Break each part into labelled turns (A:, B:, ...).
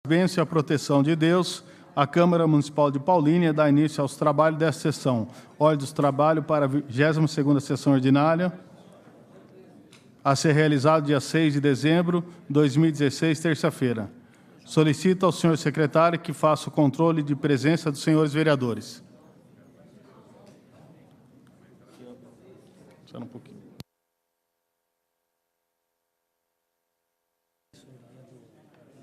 A: bênção e a proteção de Deus, a Câmara Municipal de Paulínia dá início aos trabalhos desta sessão. Ordem dos trabalhos para a 22ª sessão ordinária, a ser realizado dia 6 de dezembro de 2016, terça-feira. Solicito ao senhor secretário que faça o controle de presença dos senhores vereadores. Só um pouquinho.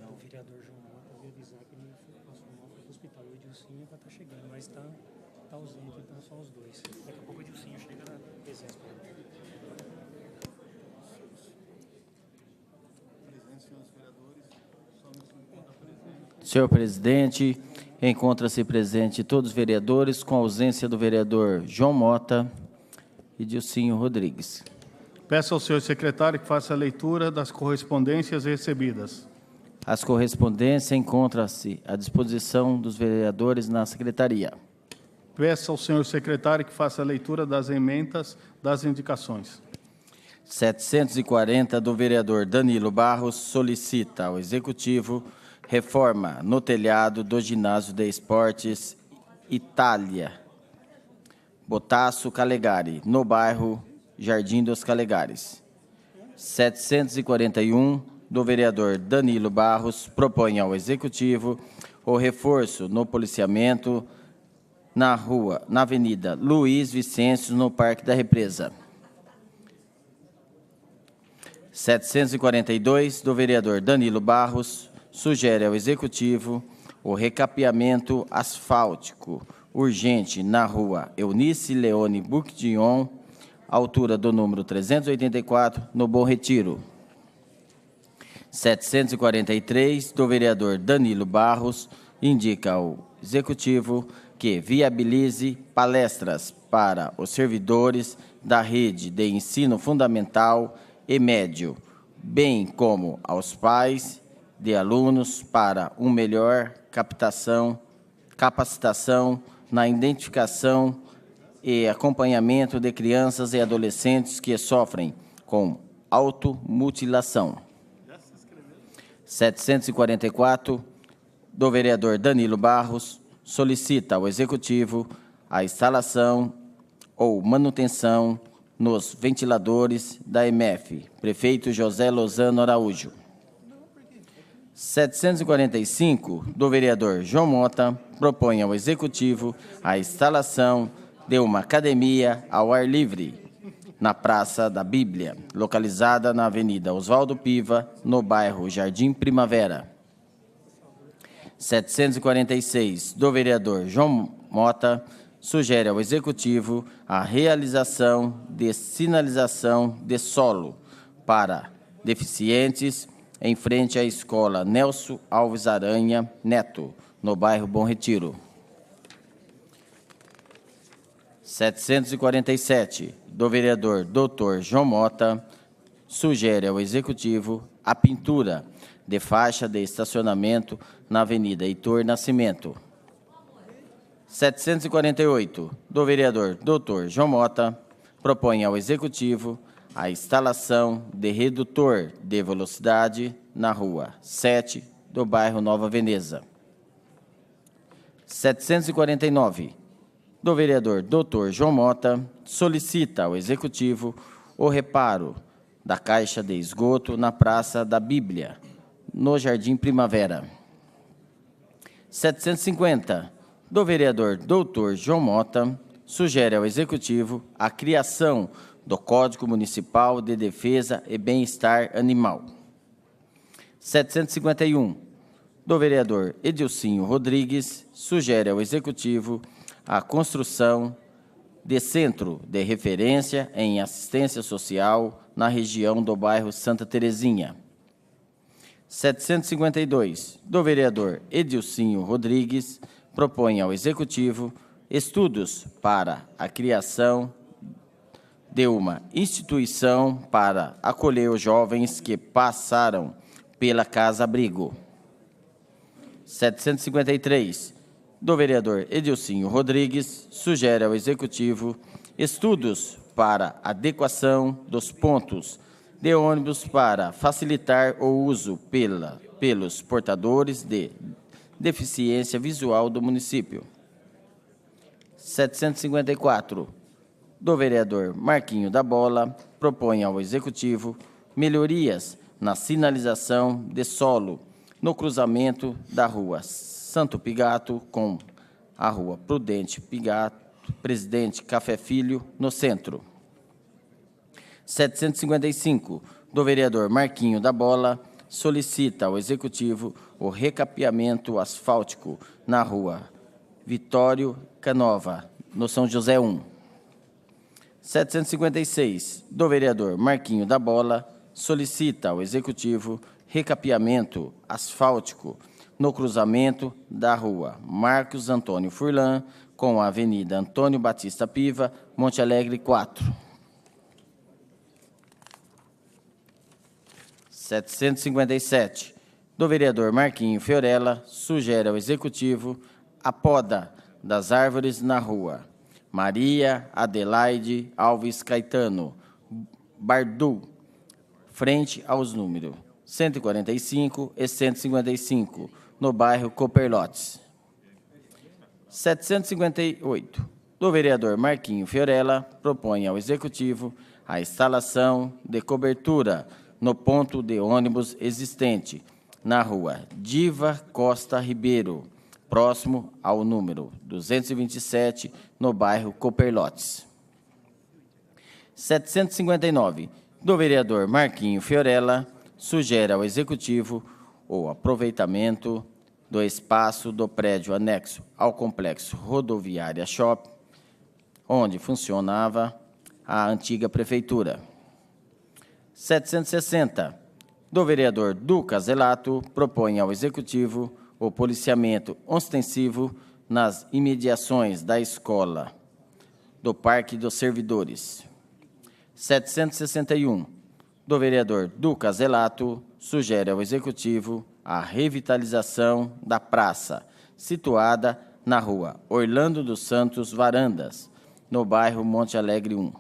B: O vereador João Mota veio avisar que ele passou mal para o hospital. O Edilcinho vai estar chegando, mas está ausente, então só os dois. Daqui a pouco o Edilcinho chega na presença.
C: Senhor presidente, encontra-se presente todos os vereadores, com a ausência do vereador João Mota e Dilcinho Rodrigues.
A: Peço ao senhor secretário que faça a leitura das correspondências recebidas.
C: As correspondências encontram-se à disposição dos vereadores na secretaria.
A: Peço ao senhor secretário que faça a leitura das emendas das indicações.
C: 740 do vereador Danilo Barros solicita ao Executivo reforma no telhado do ginásio de esportes Itália Botasso Calegari, no bairro Jardim dos Calegares. 741 do vereador Danilo Barros propõe ao Executivo o reforço no policiamento na Avenida Luiz Vicêncio, no Parque da Represa. 742 do vereador Danilo Barros sugere ao Executivo o recapeamento asfáltico urgente na rua Eunice Leone Bourdion, altura do número 384, no Bom Retiro. 743 do vereador Danilo Barros indica ao Executivo que viabilize palestras para os servidores da rede de ensino fundamental e médio, bem como aos pais de alunos para uma melhor capacitação na identificação e acompanhamento de crianças e adolescentes que sofrem com automutilação. 744 do vereador Danilo Barros solicita ao Executivo a instalação ou manutenção nos ventiladores da EMF, prefeito José Lozano Araújo. 745 do vereador João Mota propõe ao Executivo a instalação de uma academia ao ar livre na Praça da Bíblia, localizada na Avenida Oswaldo Piva, no bairro Jardim Primavera. 746 do vereador João Mota sugere ao Executivo a realização de sinalização de solo para deficientes em frente à Escola Nelson Alves Aranha Neto, no bairro Bom Retiro. 747 do vereador Dr. João Mota sugere ao Executivo a pintura de faixa de estacionamento na Avenida Heitor Nascimento. 748 do vereador Dr. João Mota propõe ao Executivo a instalação de redutor de velocidade na rua 7 do bairro Nova Veneza. 749 do vereador Dr. João Mota solicita ao Executivo o reparo da caixa de esgoto na Praça da Bíblia, no Jardim Primavera. 750 do vereador Dr. João Mota sugere ao Executivo a criação do Código Municipal de Defesa e Bem-Estar Animal. 751 do vereador Edilcinho Rodrigues sugere ao Executivo a construção de centro de referência em assistência social na região do bairro Santa Terezinha. 752 do vereador Edilcinho Rodrigues propõe ao Executivo estudos para a criação de uma instituição para acolher os jovens que passaram pela Casa-Abrigo. 753 do vereador Edilcinho Rodrigues sugere ao Executivo estudos para adequação dos pontos de ônibus para facilitar o uso pelos portadores de deficiência visual do município. 754, do vereador Marquinho da Bola, propõe ao Executivo melhorias na sinalização de solo no cruzamento da Rua Santo Pigato com a Rua Prudente Pigato, Presidente Café Filho, no centro. 755, do vereador Marquinho da Bola, solicita ao Executivo o recapeamento asfáltico na Rua Vitório Canova, no São José 1. 756, do vereador Marquinho da Bola, solicita ao Executivo recapeamento asfáltico no cruzamento da Rua Marcos Antônio Furlan com a Avenida Antônio Batista Piva, Monte Alegre 4. 757, do vereador Marquinho Fiorella, sugere ao Executivo a poda das árvores na Rua Maria Adelaide Alves Caetano, Bardu, frente aos números 145 e 155, no bairro Copperlotes. 758, do vereador Marquinho Fiorella, propõe ao Executivo a instalação de cobertura no ponto de ônibus existente na Rua Diva Costa Ribeiro, próximo ao número 227, no bairro Copperlotes. 759, do vereador Marquinho Fiorella, sugere ao Executivo o aproveitamento do espaço do prédio anexo ao complexo Rodoviária Shopping, onde funcionava a antiga prefeitura. 760, do vereador Duca Zelato, propõe ao Executivo o policiamento ostensivo nas imediações da escola do Parque dos Servidores. 761, do vereador Duca Zelato, sugere ao Executivo a revitalização da praça, situada na Rua Orlando dos Santos Varandas, no bairro Monte Alegre 1.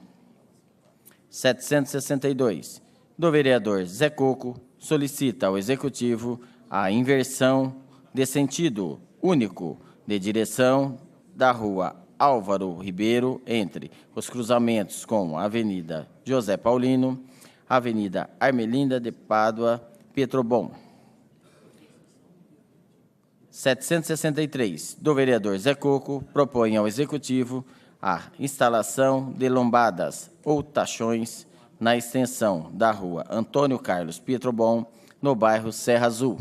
C: 762, do vereador Zé Coco, solicita ao Executivo a inversão de sentido único de direção da Rua Álvaro Ribeiro entre os cruzamentos com a Avenida José Paulino, Avenida Armelinda de Pádua, Petrobon. 763, do vereador Zé Coco, propõe ao Executivo a instalação de lombadas ou tachões na extensão da Rua Antônio Carlos Petrobon, no bairro Serra Azul.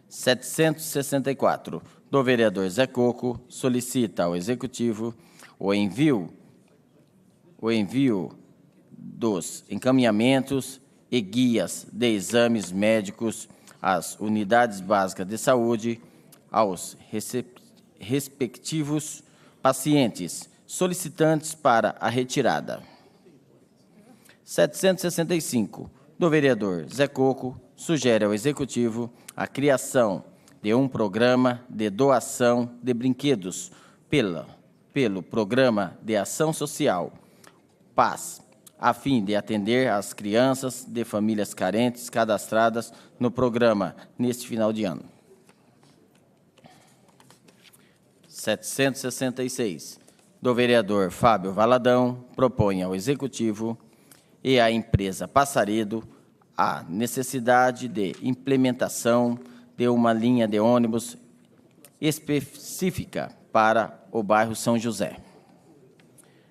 C: 764, do vereador Zé Coco, solicita ao Executivo o envio dos encaminhamentos e guias de exames médicos às unidades básicas de saúde aos respectivos pacientes solicitantes para a retirada. 765, do vereador Zé Coco, sugere ao Executivo a criação de um programa de doação de brinquedos pelo Programa de Ação Social PAS, a fim de atender às crianças de famílias carentes cadastradas no programa neste final de ano. 766, do vereador Fábio Valadão, propõe ao Executivo e à empresa Passaredo a necessidade de implementação de uma linha de ônibus específica para o bairro São José.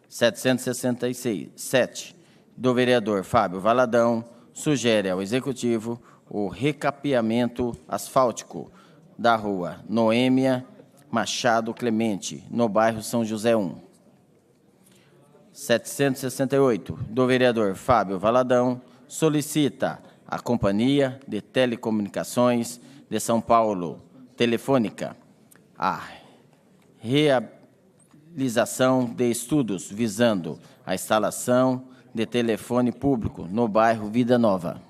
C: 767, do vereador Fábio Valadão, sugere ao Executivo o recapeamento asfáltico da Rua Noêmia Machado Clemente, no bairro São José 1. 768, do vereador Fábio Valadão, solicita à Companhia de Telecomunicações de São Paulo, Telefônica, a realização de estudos visando a instalação de telefone público no bairro Vida Nova.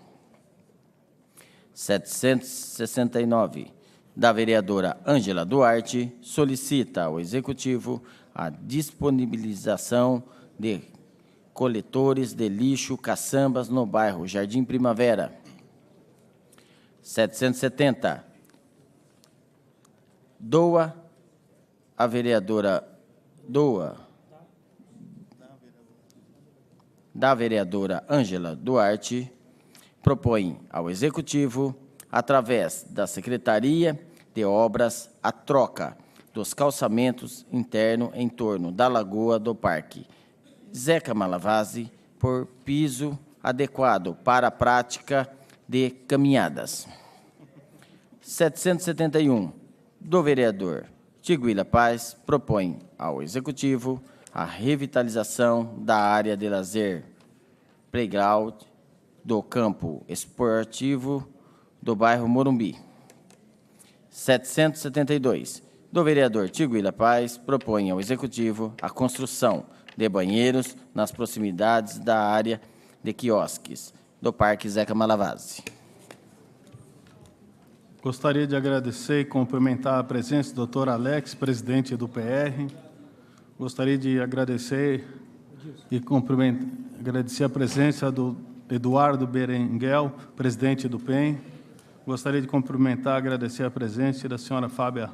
C: 769, da vereadora Ângela Duarte, solicita ao Executivo a disponibilização de coletores de lixo caçambas no bairro Jardim Primavera. 770, da vereadora Ângela Duarte, propõe ao Executivo, através da Secretaria de Obras, a troca dos calçamentos internos em torno da Lagoa do Parque Zeca Malavasi por piso adequado para a prática de caminhadas. 771, do vereador Tiguila Paz, propõe ao Executivo a revitalização da área de lazer playground do campo esportivo do bairro Morumbi. 772, do vereador Tiguila Paz, propõe ao Executivo a construção de banheiros nas proximidades da área de quiosques do Parque Zeca Malavasi.
A: Gostaria de agradecer e cumprimentar a presença do Dr. Alex, presidente do PR. Gostaria de agradecer e agradecer a presença do Eduardo Berenguel, presidente do PEN. Gostaria de cumprimentar e agradecer a presença da senhora Fábia,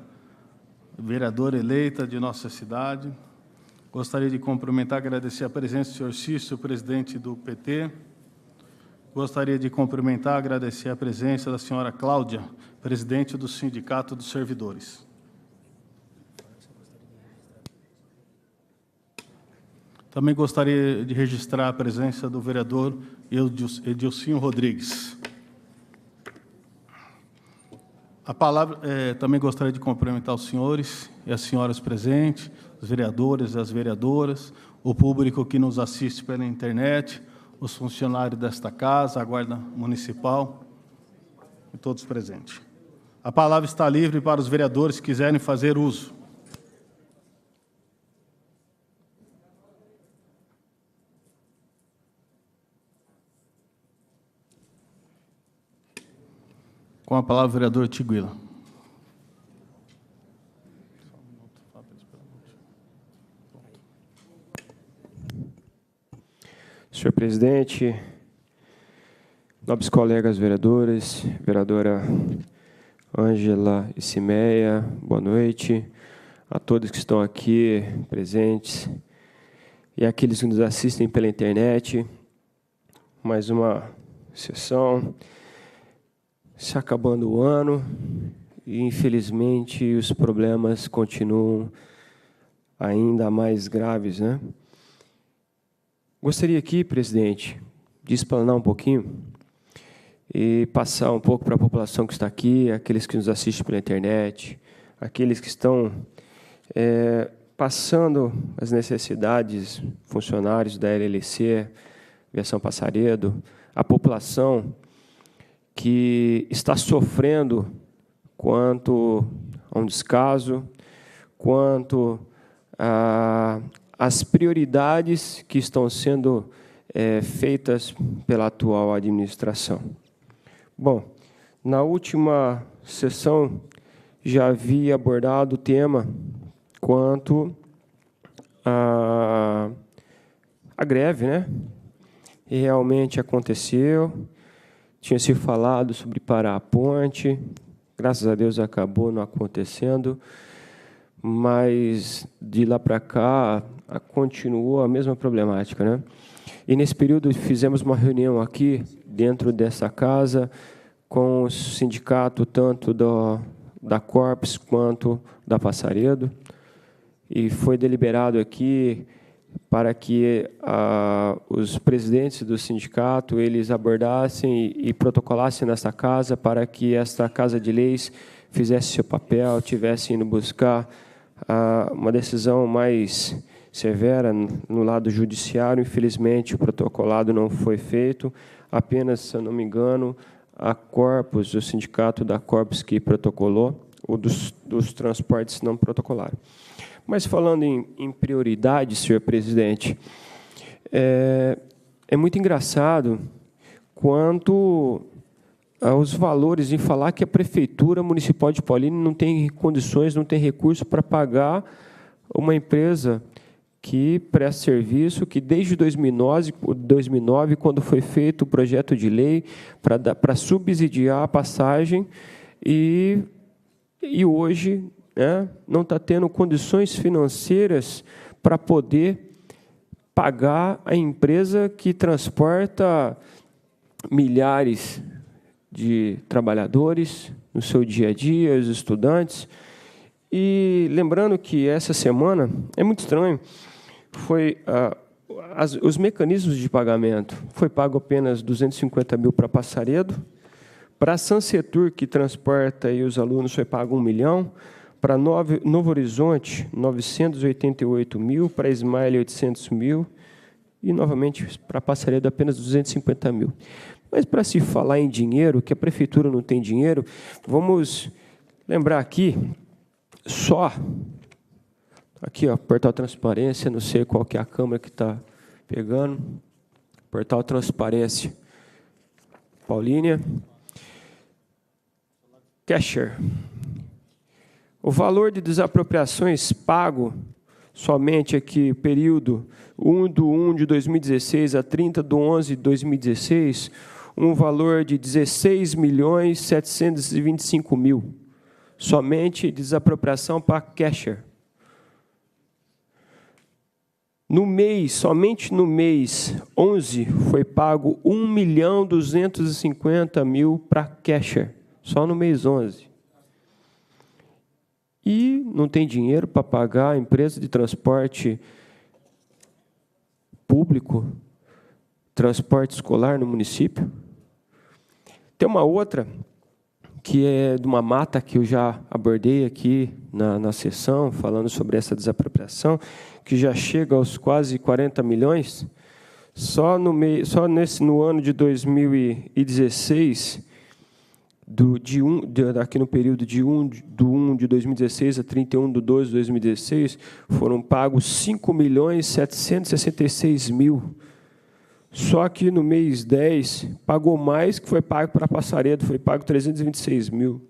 A: vereadora eleita de nossa cidade. Gostaria de cumprimentar e agradecer a presença do senhor Cício, presidente do PT. Gostaria de cumprimentar e agradecer a presença da senhora Cláudia, presidente do Sindicato dos Servidores. Também gostaria de registrar a presença do vereador Edilcinho Rodrigues. Também gostaria de cumprimentar os senhores e as senhoras presentes, os vereadores e as vereadoras, o público que nos assiste pela internet, os funcionários desta casa, a Guarda Municipal e todos presentes. A palavra está livre para os vereadores que quiserem fazer uso. Com a palavra, o vereador Tiguila.
D: Senhor presidente, nobres colegas vereadores, vereadora Ângela e Cimeia, boa noite a todos que estão aqui presentes e aqueles que nos assistem pela internet. Mais uma sessão, se acabando o ano e, infelizmente, os problemas continuam ainda mais graves, né? Gostaria aqui, presidente, de explanar um pouquinho e passar um pouco para a população que está aqui, aqueles que nos assistem pela internet, aqueles que estão passando as necessidades, funcionários da LLC, Viação Passaredo, a população que está sofrendo quanto a um descaso, quanto às prioridades que estão sendo feitas pela atual administração. Bom, na última sessão já havia abordado o tema quanto à greve, né? E realmente aconteceu. Tinha se falado sobre parar a ponte, graças a Deus acabou não acontecendo, mas de lá para cá continuou a mesma problemática, né? E nesse período fizemos uma reunião aqui dentro dessa casa com o sindicato tanto da Corpes quanto da Passaredo, e foi deliberado aqui para que os presidentes do sindicato eles abordassem e protocolassem nessa casa para que esta Casa de Leis fizesse seu papel, tivesse indo buscar uma decisão mais severa no lado judiciário. Infelizmente, o protocolado não foi feito, apenas, se eu não me engano, a Corpus, o sindicato da Corpus que protocolou, ou dos transportes não protocolaram. Mas falando em prioridade, senhor presidente, é muito engraçado quanto aos valores em falar que a Prefeitura Municipal de Paulínia não tem condições, não tem recurso para pagar uma empresa que presta serviço, que desde 2009, quando foi feito o projeto de lei para subsidiar a passagem, e hoje, né, não está tendo condições financeiras para poder pagar a empresa que transporta milhares de trabalhadores no seu dia a dia, os estudantes. E lembrando que essa semana, é muito estranho, os mecanismos de pagamento. Foi pago apenas 250 mil para Passaredo, para a Sansetur, que transporta aí os alunos, foi pago 1 milhão, para Novo Horizonte, 988 mil, para Smile, 800 mil, e, novamente, para Passaredo, apenas 250 mil. Mas, para se falar em dinheiro, que a Prefeitura não tem dinheiro, vamos lembrar aqui, aqui, ó, Portal Transparência, não sei qual que é a câmera que está pegando, Portal Transparência, Paulínia, Casher. O valor de desapropriações pago somente aqui, período 1/1 de 2016 a 30/11 de 2016, um valor de 16.725.000, somente desapropriação para Casher. Somente no mês 11, foi pago 1.250.000 para Casher, só no mês 11. E não tem dinheiro para pagar a empresa de transporte público, transporte escolar no município. Tem uma outra, que é de uma mata que eu já abordei aqui na sessão, falando sobre essa desapropriação, que já chega aos quase 40 milhões. No ano de 2016, aqui no período de 1 de 2016 a 31/12 de 2016, foram pagos 5.766.000. Só que no mês 10, pagou mais que foi pago para Passaredo, foi pago 326.000.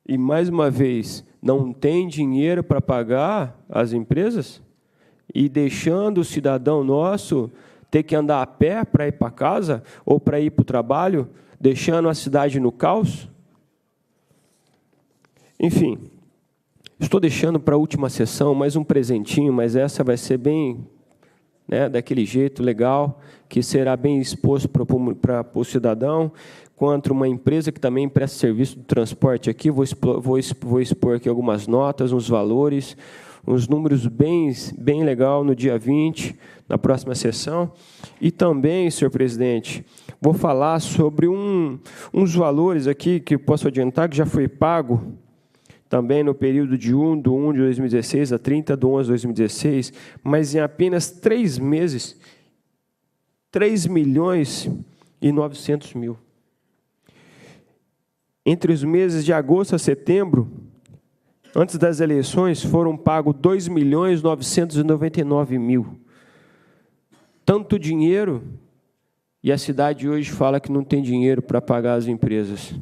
D: E, mais uma vez, não tem dinheiro para pagar as empresas? E deixando o cidadão nosso ter que andar a pé para ir para casa ou para ir para o trabalho, deixando a cidade no caos? Enfim, estou deixando para a última sessão mais um presentinho, mas essa vai ser bem, né, daquele jeito legal, que será bem exposto para o cidadão, quanto uma empresa que também presta serviço de transporte aqui. Vou expor aqui algumas notas, uns valores, uns números bem legal no dia 20, na próxima sessão. E também, senhor presidente, vou falar sobre uns valores aqui que posso adiantar, que já foi pago também no período de 1/1 de 2016 a 30/11 de 2016, mas em apenas 3 meses, 3.900.000. Entre os meses de agosto a setembro, antes das eleições, foram pagos 2.999.000. Tanto dinheiro, e a cidade hoje fala que não tem dinheiro para pagar as empresas.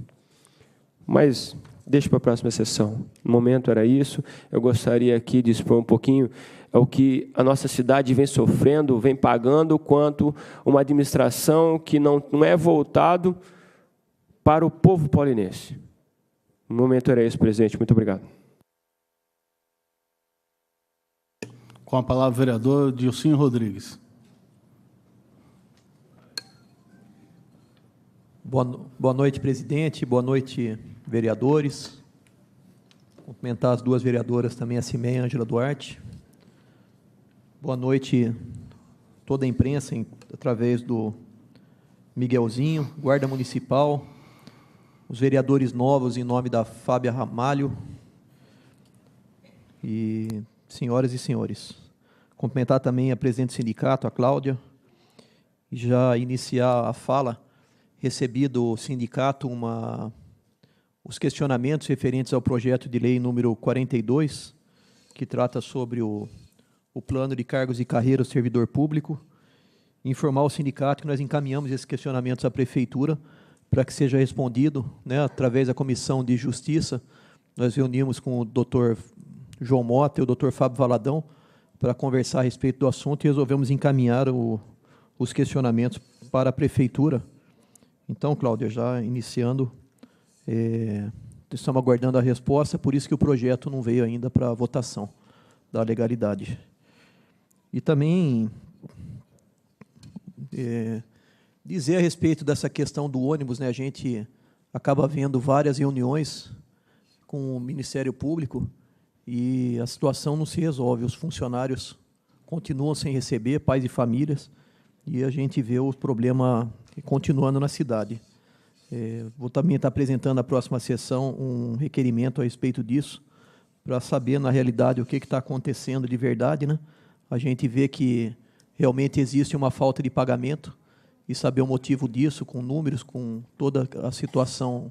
D: Mas deixa para a próxima sessão. No momento era isso. Eu gostaria aqui de expor um pouquinho o que a nossa cidade vem sofrendo, vem pagando, quanto uma administração que não é voltado para o povo paulinense. No momento era isso, presidente. Muito obrigado.
A: Com a palavra, o vereador Dilcinho Rodrigues.
E: Boa noite, presidente. Boa noite, vereadores. Cumprimentar as duas vereadoras também, a Cimé e a Ângela Duarte. Boa noite, toda a imprensa, através do Miguelzinho, Guarda Municipal, os vereadores novos, em nome da Fábia Ramalho, e senhoras e senhores. Cumprimentar também a presidente do sindicato, a Cláudia, e já iniciar a fala. Recebi do sindicato os questionamentos referentes ao projeto de lei número 42, que trata sobre o plano de cargos e carreira do servidor público. Informar o sindicato que nós encaminhamos esses questionamentos à prefeitura para que seja respondido, né, através da Comissão de Justiça. Nós reunimos com o doutor João Mota e o doutor Fábio Valadão para conversar a respeito do assunto e resolvemos encaminhar os questionamentos para a Prefeitura. Então, Cláudia, já iniciando, estamos aguardando a resposta, por isso que o projeto não veio ainda para a votação da legalidade. E também dizer a respeito dessa questão do ônibus, né, a gente acaba vendo várias reuniões com o Ministério Público e a situação não se resolve, os funcionários continuam sem receber, pais e famílias, e a gente vê o problema continuando na cidade. Vou também estar apresentando na próxima sessão um requerimento a respeito disso, para saber, na realidade, o que está acontecendo de verdade, né? A gente vê que realmente existe uma falta de pagamento, e saber o motivo disso, com números, com toda a situação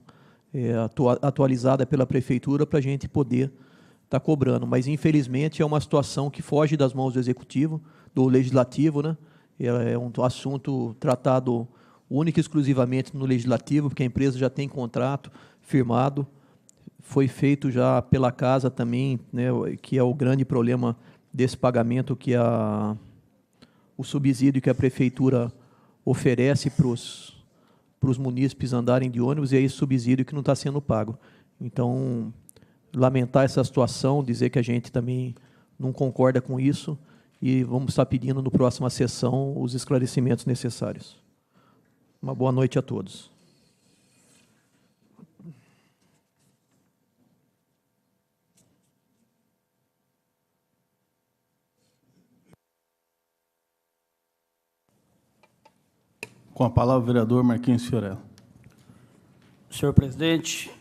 E: atualizada pela Prefeitura, para a gente poder estar cobrando. Mas, infelizmente, é uma situação que foge das mãos do Executivo, do Legislativo, né? É um assunto tratado única e exclusivamente no Legislativo, porque a empresa já tem contrato firmado, foi feito já pela Casa também, né, que é o grande problema desse pagamento, que é o subsídio que a Prefeitura oferece para os munícipes andarem de ônibus, e é esse subsídio que não está sendo pago. Então, lamentar essa situação, dizer que a gente também não concorda com isso, e vamos estar pedindo no próxima sessão os esclarecimentos necessários. Uma boa noite a todos.
A: Com a palavra, o vereador Marquinhos Fiorello.
F: Senhor presidente,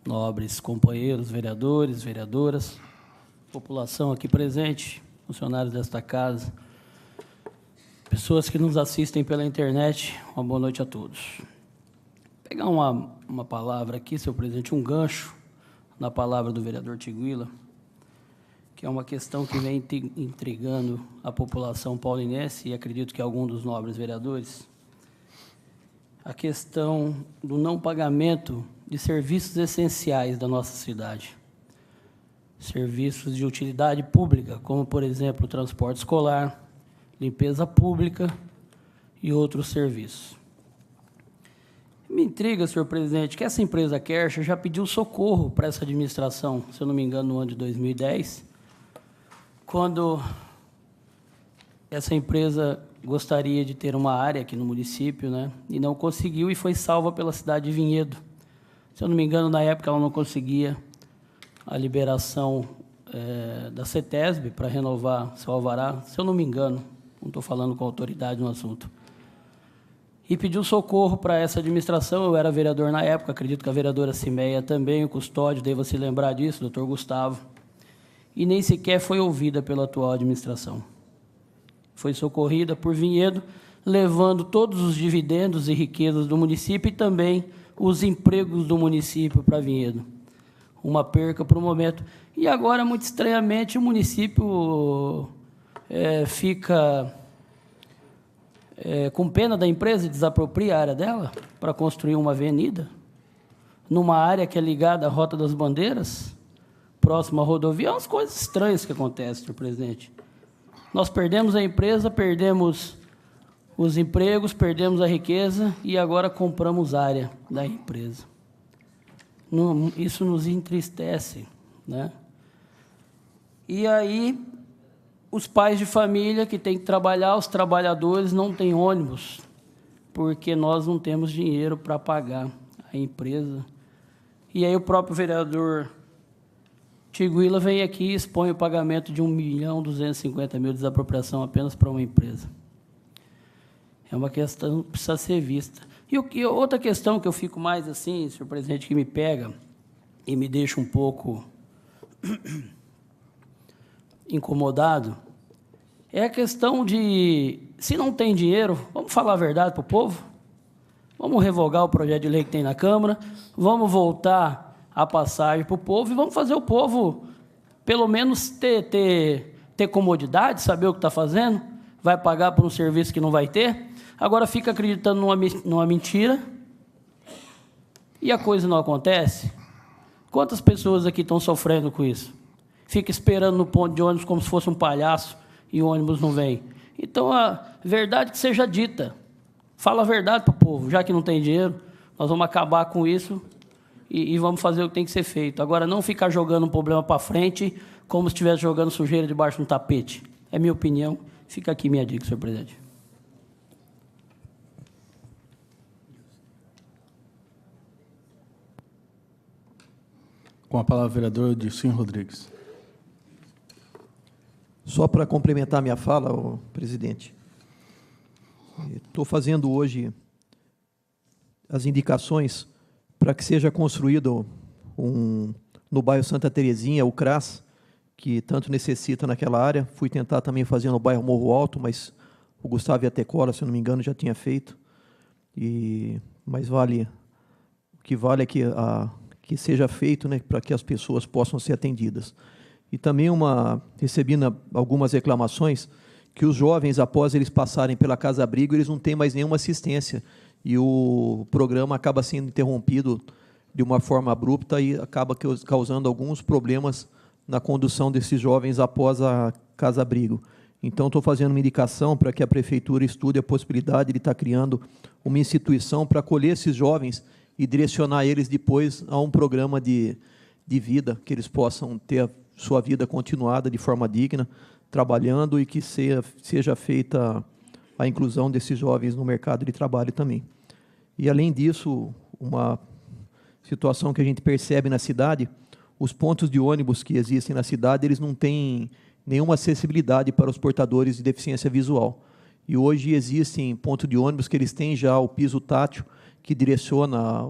F: nobres companheiros, vereadores, vereadoras, população aqui presente, funcionários desta casa, pessoas que nos assistem pela internet, uma boa noite a todos. Vou pegar uma palavra aqui, senhor presidente, um gancho na palavra do vereador Tiguila, que é uma questão que vem intrigando a população paulinense e acredito que algum dos nobres vereadores, a questão do não pagamento de serviços essenciais da nossa cidade. Serviços de utilidade pública, como, por exemplo, transporte escolar, limpeza pública e outros serviços. Me intriga, senhor presidente, que essa empresa Kerscher já pediu socorro para essa administração, se eu não me engano, no ano de 2010, quando essa empresa gostaria de ter uma área aqui no município, né, e não conseguiu, e foi salva pela cidade de Vinhedo. Se eu não me engano, na época ela não conseguia a liberação da CETESB para renovar seu alvará, se eu não me engano, não estou falando com autoridade no assunto. E pediu socorro para essa administração, eu era vereador na época, acredito que a vereadora Cimeia também, o custódio, deva se lembrar disso, o doutor Gustavo, e nem sequer foi ouvida pela atual administração. Foi socorrida por Vinhedo, levando todos os dividendos e riquezas do município e também os empregos do município para Vinhedo. Uma perca para o momento. E agora, muito estranhamente, o município fica com pena da empresa e desapropria a área dela para construir uma avenida numa área que é ligada à Rota das Bandeiras, próxima à rodovia. É umas coisas estranhas que acontecem, senhor presidente. Nós perdemos a empresa, perdemos os empregos, perdemos a riqueza e agora compramos área da empresa. Isso nos entristece, né? E aí, os pais de família que têm que trabalhar, os trabalhadores não têm ônibus, porque nós não temos dinheiro para pagar a empresa. E aí o próprio vereador Tiguila vem aqui e expõe o pagamento de R$ 1.250.000 de desapropriação apenas para uma empresa. É uma questão que precisa ser vista. E outra questão que eu fico mais assim, senhor presidente, que me pega e me deixa um pouco incomodado, é a questão de, se não tem dinheiro, vamos falar a verdade para o povo? Vamos revogar o projeto de lei que tem na Câmara, vamos voltar a passagem para o povo e vamos fazer o povo, pelo menos, ter comodidade, saber o que está fazendo, vai pagar por um serviço que não vai ter, agora fica acreditando numa mentira e a coisa não acontece. Quantas pessoas aqui estão sofrendo com isso? fica esperando no ponto de ônibus como se fosse um palhaço e o ônibus não vem. Então, a verdade que seja dita. Fala a verdade para o povo, já que não tem dinheiro, nós vamos acabar com isso e vamos fazer o que tem que ser feito. Agora, não ficar jogando um problema para frente como se estivesse jogando sujeira debaixo de um tapete. É minha opinião. Fica aqui minha dica, senhor presidente.
A: Com a palavra, o vereador Dilcinho Rodrigues.
E: Só para complementar minha fala, presidente, estou fazendo hoje as indicações para que seja construído no bairro Santa Terezinha, o CRAS, que tanto necessita naquela área. Fui tentar também fazer no bairro Morro Alto, mas o Gustavo Iatecola, se eu não me engano, já tinha feito. Mas o que vale é que seja feito, né, para que as pessoas possam ser atendidas. E também recebi algumas reclamações que os jovens, após eles passarem pela casa-abrigo, eles não têm mais nenhuma assistência, e o programa acaba sendo interrompido de uma forma abrupta e acaba causando alguns problemas na condução desses jovens após a casa-abrigo. Então, estou fazendo uma indicação para que a Prefeitura estude a possibilidade de estar criando uma instituição para acolher esses jovens e direcionar eles depois a um programa de vida, que eles possam ter a sua vida continuada de forma digna, trabalhando, e que seja feita a inclusão desses jovens no mercado de trabalho também. E, além disso, uma situação que a gente percebe na cidade, os pontos de ônibus que existem na cidade, eles não têm nenhuma acessibilidade para os portadores de deficiência visual. E hoje existem pontos de ônibus que eles têm já o piso tátil, que direciona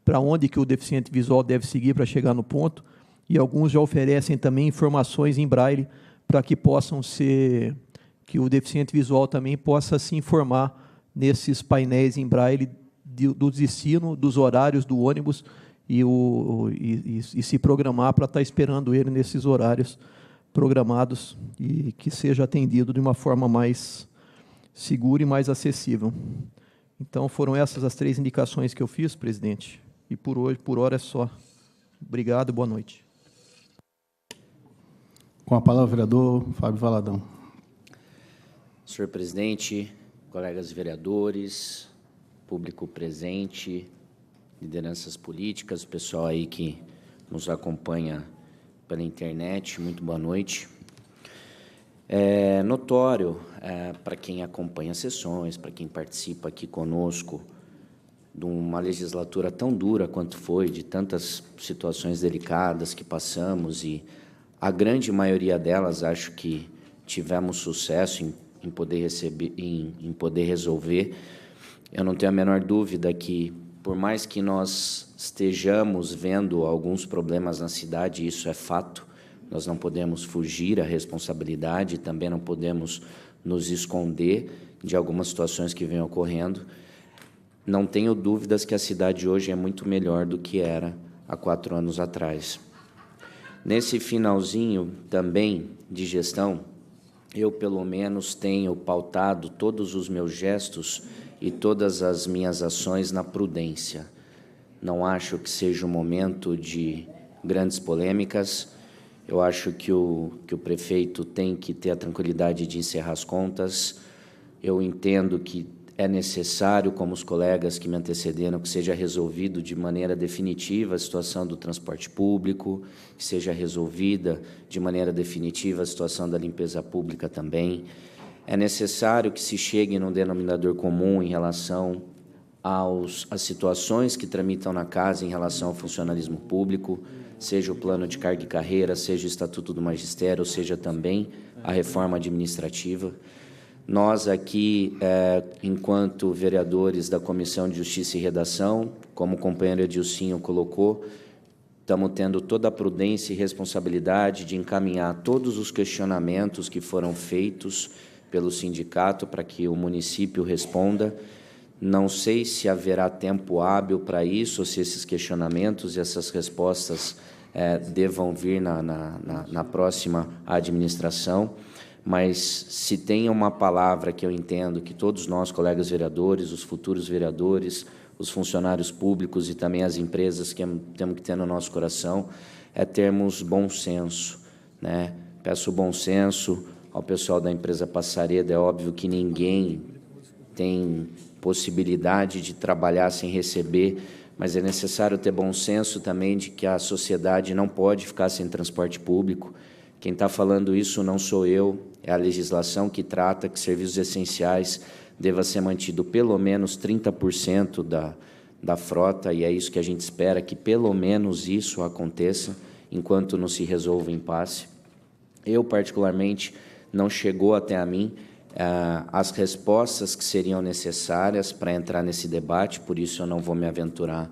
E: para onde que o deficiente visual deve seguir para chegar no ponto, e alguns já oferecem também informações em braille para que que o deficiente visual também possa se informar nesses painéis em braille do destino, dos horários do ônibus, e se programar para estar esperando ele nesses horários programados, e que seja atendido de uma forma mais segura e mais acessível. Então, foram essas as 3 indicações que eu fiz, presidente, e por hora é só. Obrigado e boa noite.
A: Com a palavra, o vereador Fábio Valadão.
G: Senhor presidente, colegas vereadores, público presente, lideranças políticas, o pessoal aí que nos acompanha pela internet, muito boa noite. É notório para quem acompanha as sessões, para quem participa aqui conosco, de uma legislatura tão dura quanto foi, de tantas situações delicadas que passamos, e a grande maioria delas acho que tivemos sucesso em poder em poder resolver. Eu não tenho a menor dúvida que, por mais que nós estejamos vendo alguns problemas na cidade, isso é fato, nós não podemos fugir à responsabilidade, também não podemos nos esconder de algumas situações que vêm ocorrendo. Não tenho dúvidas que a cidade hoje é muito melhor do que era há 4 anos atrás. Nesse finalzinho também de gestão, eu, pelo menos, tenho pautado todos os meus gestos e todas as minhas ações na prudência. Não acho que seja um momento de grandes polêmicas. Eu acho que o prefeito tem que ter a tranquilidade de encerrar as contas. Eu entendo que é necessário, como os colegas que me antecederam, que seja resolvido de maneira definitiva a situação do transporte público, que seja resolvida de maneira definitiva a situação da limpeza pública também. É necessário que se chegue num denominador comum em relação às situações que tramitam na casa em relação ao funcionalismo público, seja o plano de carga e carreira, seja o Estatuto do Magistério, seja também a reforma administrativa. Nós aqui, enquanto vereadores da Comissão de Justiça e Redação, como o companheiro Edilcinho colocou, estamos tendo toda a prudência e responsabilidade de encaminhar todos os questionamentos que foram feitos pelo sindicato para que o município responda. Não sei se haverá tempo hábil para isso, ou se esses questionamentos e essas respostas devam vir na próxima administração, mas se tem uma palavra que eu entendo que todos nós, colegas vereadores, os futuros vereadores, os funcionários públicos e também as empresas que temos que ter no nosso coração, é termos bom senso, né? Peço bom senso ao pessoal da empresa Passareda. É óbvio que ninguém tem possibilidade de trabalhar sem receber, mas é necessário ter bom senso também de que a sociedade não pode ficar sem transporte público. Quem está falando isso não sou eu, é a legislação que trata que serviços essenciais deva ser mantido pelo menos 30% da frota, e é isso que a gente espera, que pelo menos isso aconteça, enquanto não se resolva o impasse. Eu, particularmente, não chegou até a mim as respostas que seriam necessárias para entrar nesse debate, por isso eu não vou me aventurar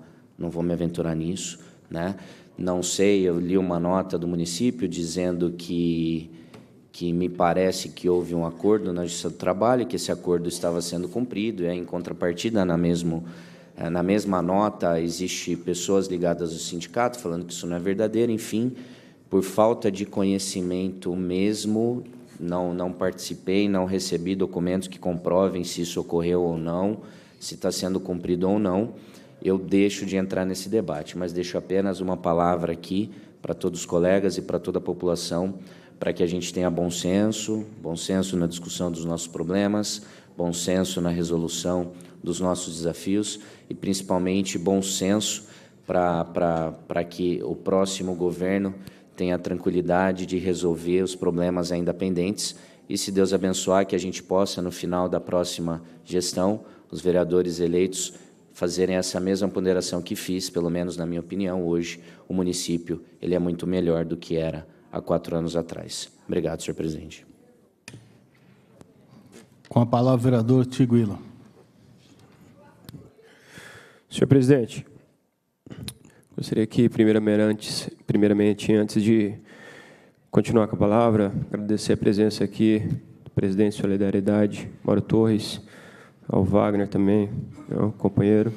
G: nisso, né? Não sei, eu li uma nota do município dizendo que me parece que houve um acordo na Justiça do Trabalho, que esse acordo estava sendo cumprido, e em contrapartida, na mesma nota, existe pessoas ligadas ao sindicato falando que isso não é verdadeiro. Enfim, por falta de conhecimento mesmo, não participei, não recebi documentos que comprovem se isso ocorreu ou não, se está sendo cumprido ou não. Eu deixo de entrar nesse debate, mas deixo apenas uma palavra aqui para todos os colegas e para toda a população, para que a gente tenha bom senso na discussão dos nossos problemas, bom senso na resolução dos nossos desafios e, principalmente, bom senso para que o próximo governo tenha a tranquilidade de resolver os problemas ainda pendentes e, se Deus abençoar, que a gente possa, no final da próxima gestão, os vereadores eleitos fazerem essa mesma ponderação que fiz, pelo menos na minha opinião. Hoje, o município ele é muito melhor do que era há 4 anos atrás. Obrigado, senhor presidente.
A: Com a palavra, o vereador Tiguila.
D: Senhor presidente, gostaria que, primeiramente, antes de continuar com a palavra, agradecer a presença aqui do presidente de Solidariedade, Mauro Torres, ao Wagner também, meu companheiro.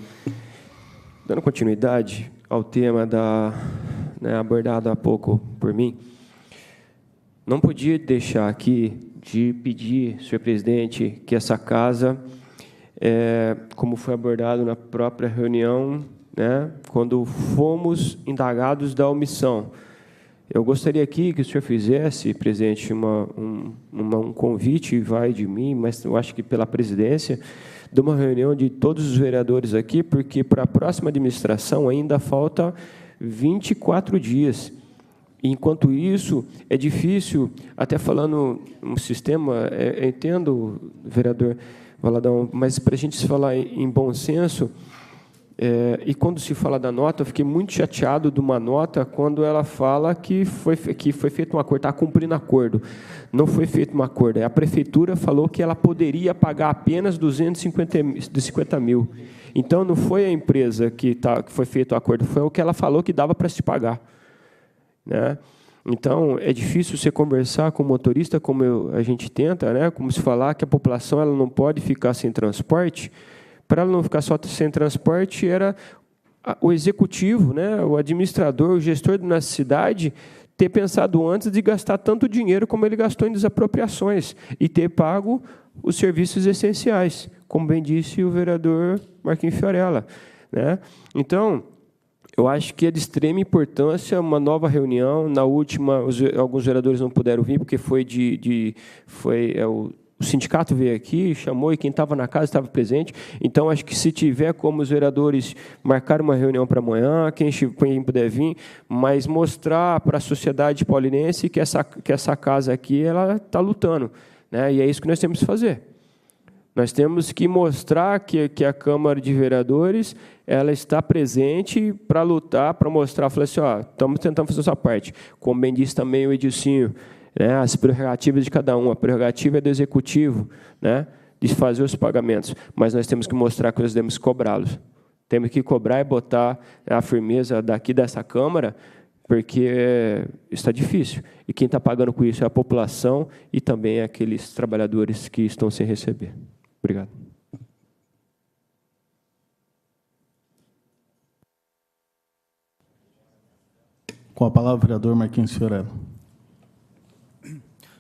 D: Dando continuidade ao tema abordado há pouco por mim, não podia deixar aqui de pedir, senhor presidente, que essa casa, como foi abordado na própria reunião, né, quando fomos indagados da omissão, eu gostaria aqui que o senhor fizesse, presidente, um convite, vai de mim, mas eu acho que pela presidência, de uma reunião de todos os vereadores aqui, porque para a próxima administração ainda falta 24 dias. Enquanto isso, é difícil, até falando um sistema, entendo, vereador Valadão, mas para a gente se falar em bom senso, e quando se fala da nota, eu fiquei muito chateado de uma nota quando ela fala que foi feito um acordo, está cumprindo acordo. Não foi feito um acordo. A prefeitura falou que ela poderia pagar apenas 250 mil. Então, não foi a empresa que foi feito o acordo, foi o que ela falou que dava para se pagar, né? Então, é difícil você conversar com o motorista, como a gente tenta, né? Como se falar que a população ela não pode ficar sem transporte. Para ela não ficar só sem transporte, era o executivo, né, o administrador, o gestor da cidade, ter pensado antes de gastar tanto dinheiro como ele gastou em desapropriações e ter pago os serviços essenciais, como bem disse o vereador Marquinhos Fiorella, né? Então, eu acho que é de extrema importância uma nova reunião. Na última, alguns vereadores não puderam vir, porque o sindicato veio aqui, chamou, e quem estava na casa estava presente. Então, acho que se tiver como os vereadores marcar uma reunião para amanhã, quem puder vir, mas mostrar para a sociedade paulinense que essa casa aqui ela está lutando, né? E é isso que nós temos que fazer. Nós temos que mostrar que a Câmara de Vereadores ela está presente para lutar, para mostrar, falar assim, estamos tentando fazer a sua parte. Como bem disse também o Edilcinho, né, as prerrogativas de cada um. A prerrogativa é do Executivo, né, de fazer os pagamentos, mas nós temos que mostrar que nós devemos cobrá-los. Temos que cobrar e botar a firmeza daqui dessa Câmara, porque está difícil. E quem está pagando com isso é a população e também aqueles trabalhadores que estão sem receber. Obrigado.
A: Com a palavra, o vereador Marquinhos Fiorella.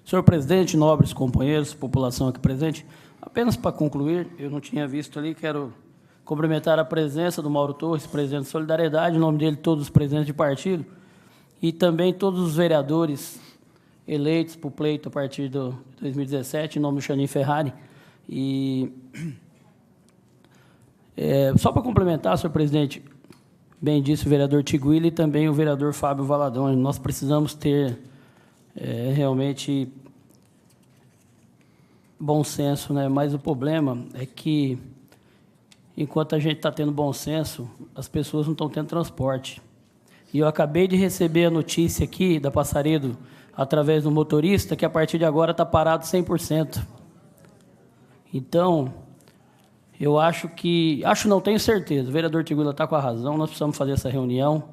F: Senhor presidente, nobres companheiros, população aqui presente, apenas para concluir, eu não tinha visto ali, quero cumprimentar a presença do Mauro Torres, presidente de Solidariedade, em nome dele, todos os presidentes de partido, e também todos os vereadores eleitos para o pleito a partir de 2017, em nome do Chanin Ferrari. E, só para complementar, senhor presidente, bem disse o vereador Tiguila e também o vereador Fábio Valadão, nós precisamos ter realmente bom senso, né? Mas o problema é que, enquanto a gente está tendo bom senso, as pessoas não estão tendo transporte. E eu acabei de receber a notícia aqui da Passaredo, através do motorista, que a partir de agora está parado 100%. Então, eu acho que... não, tenho certeza, o vereador Tiguila está com a razão, nós precisamos fazer essa reunião,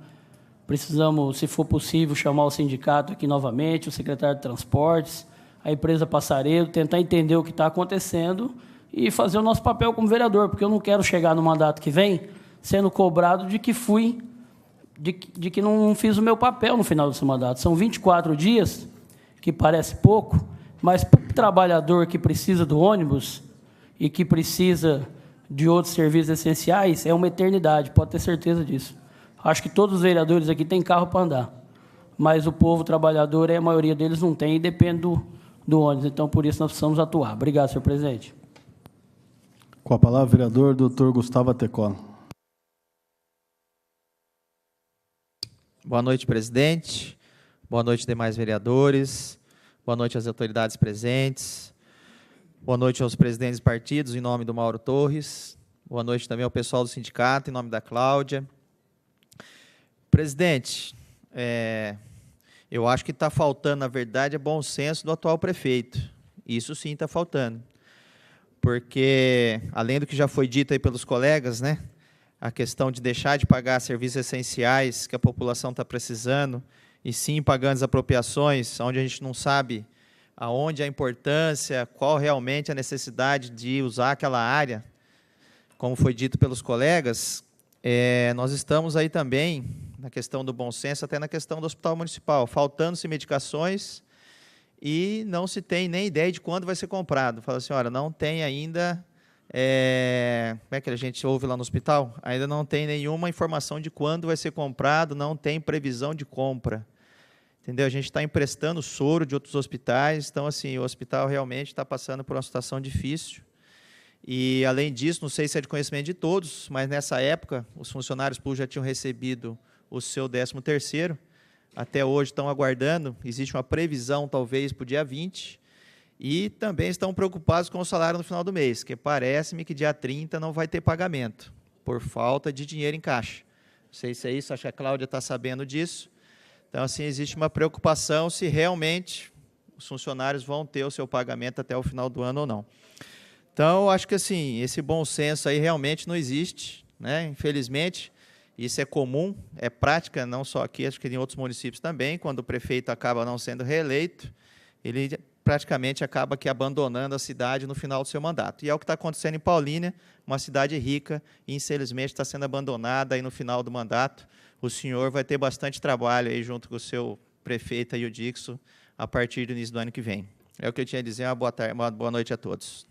F: precisamos, se for possível, chamar o sindicato aqui novamente, o secretário de Transportes, a empresa Passaredo, tentar entender o que está acontecendo e fazer o nosso papel como vereador, porque eu não quero chegar no mandato que vem sendo cobrado de que de que não fiz o meu papel no final desse mandato. São 24 dias, que parece pouco, mas para o trabalhador que precisa do ônibus e que precisa de outros serviços essenciais, é uma eternidade, pode ter certeza disso. Acho que todos os vereadores aqui têm carro para andar, mas o povo trabalhador, a maioria deles não tem e depende do ônibus. Então, por isso, nós precisamos atuar. Obrigado, senhor presidente.
A: Com a palavra, o vereador doutor Gustavo Atecola.
H: Boa noite, presidente. Boa noite, demais vereadores. Boa noite às autoridades presentes. Boa noite aos presidentes de partidos, em nome do Mauro Torres. Boa noite também ao pessoal do sindicato, em nome da Cláudia. Presidente, eu acho que está faltando, na verdade, bom senso do atual prefeito. Isso sim está faltando. Porque, além do que já foi dito aí pelos colegas, né, a questão de deixar de pagar serviços essenciais que a população está precisando, e sim pagando as apropriações, onde a gente não sabe aonde a importância, qual realmente a necessidade de usar aquela área, como foi dito pelos colegas, nós estamos aí também na questão do bom senso, até na questão do hospital municipal, faltando-se medicações e não se tem nem ideia de quando vai ser comprado. Fala assim, olha, não tem ainda, como é que a gente ouve lá no hospital? Ainda não tem nenhuma informação de quando vai ser comprado, não tem previsão de compra. Entendeu? A gente está emprestando soro de outros hospitais, então, assim, o hospital realmente está passando por uma situação difícil. E, além disso, não sei se é de conhecimento de todos, mas, nessa época, os funcionários públicos já tinham recebido o seu 13º, até hoje estão aguardando, existe uma previsão, talvez, para o dia 20, e também estão preocupados com o salário no final do mês, que parece-me que dia 30 não vai ter pagamento, por falta de dinheiro em caixa. Não sei se é isso, acho que a Cláudia está sabendo disso. Então, assim, existe uma preocupação se realmente os funcionários vão ter o seu pagamento até o final do ano ou não. Então, eu acho que, assim, esse bom senso aí realmente não existe, né? Infelizmente, isso é comum, é prática, não só aqui, acho que em outros municípios também, quando o prefeito acaba não sendo reeleito, ele praticamente acaba que abandonando a cidade no final do seu mandato. E é o que está acontecendo em Paulínia, uma cidade rica, e infelizmente está sendo abandonada aí no final do mandato. O senhor vai ter bastante trabalho aí junto com o seu prefeito aí, o Dixon, a partir do início do ano que vem. É o que eu tinha a dizer, uma boa tarde, uma boa noite a todos.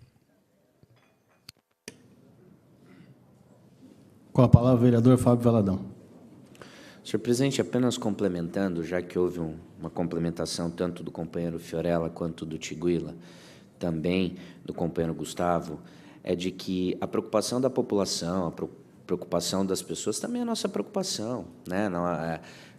A: Com a palavra, o vereador Fábio Valadão.
G: Senhor presidente, apenas complementando, já que houve uma complementação tanto do companheiro Fiorella quanto do Tiguila, também do companheiro Gustavo, é de que a preocupação da população, a preocupação das pessoas também é a nossa preocupação, né?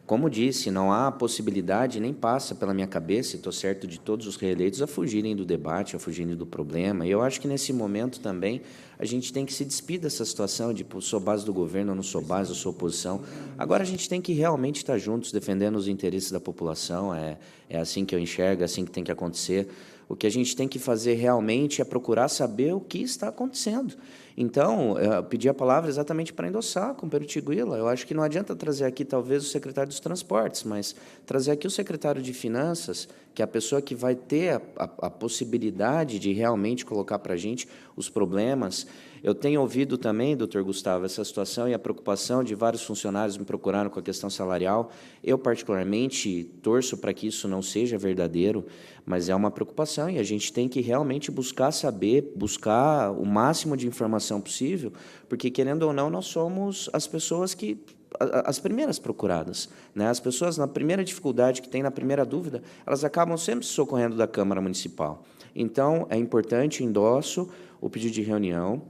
G: Como disse, não há possibilidade, nem passa pela minha cabeça, e estou certo de todos os reeleitos, a fugirem do debate, a fugirem do problema. E eu acho que, nesse momento, também, a gente tem que se despir dessa situação de sou base do governo, eu não sou base, eu sou oposição. Agora, a gente tem que realmente estar juntos, defendendo os interesses da população. É assim que eu enxergo, é assim que tem que acontecer. O que a gente tem que fazer realmente é procurar saber o que está acontecendo. Então, eu pedi a palavra exatamente para endossar o companheiro Tiguila. Eu acho que não adianta trazer aqui, talvez, o secretário dos Transportes, mas trazer aqui o secretário de Finanças, que é a pessoa que vai ter a possibilidade de realmente colocar para a gente os problemas Eu tenho ouvido também, doutor Gustavo, essa situação e a preocupação de vários funcionários me procuraram com a questão salarial. Eu, particularmente, torço para que isso não seja verdadeiro, mas é uma preocupação e a gente tem que realmente buscar saber, buscar o máximo de informação possível, porque, querendo ou não, nós somos as pessoas que... as primeiras procuradas, né? As pessoas, na primeira dificuldade que tem, na primeira dúvida, elas acabam sempre se socorrendo da Câmara Municipal. Então, é importante, endosso o pedido de reunião.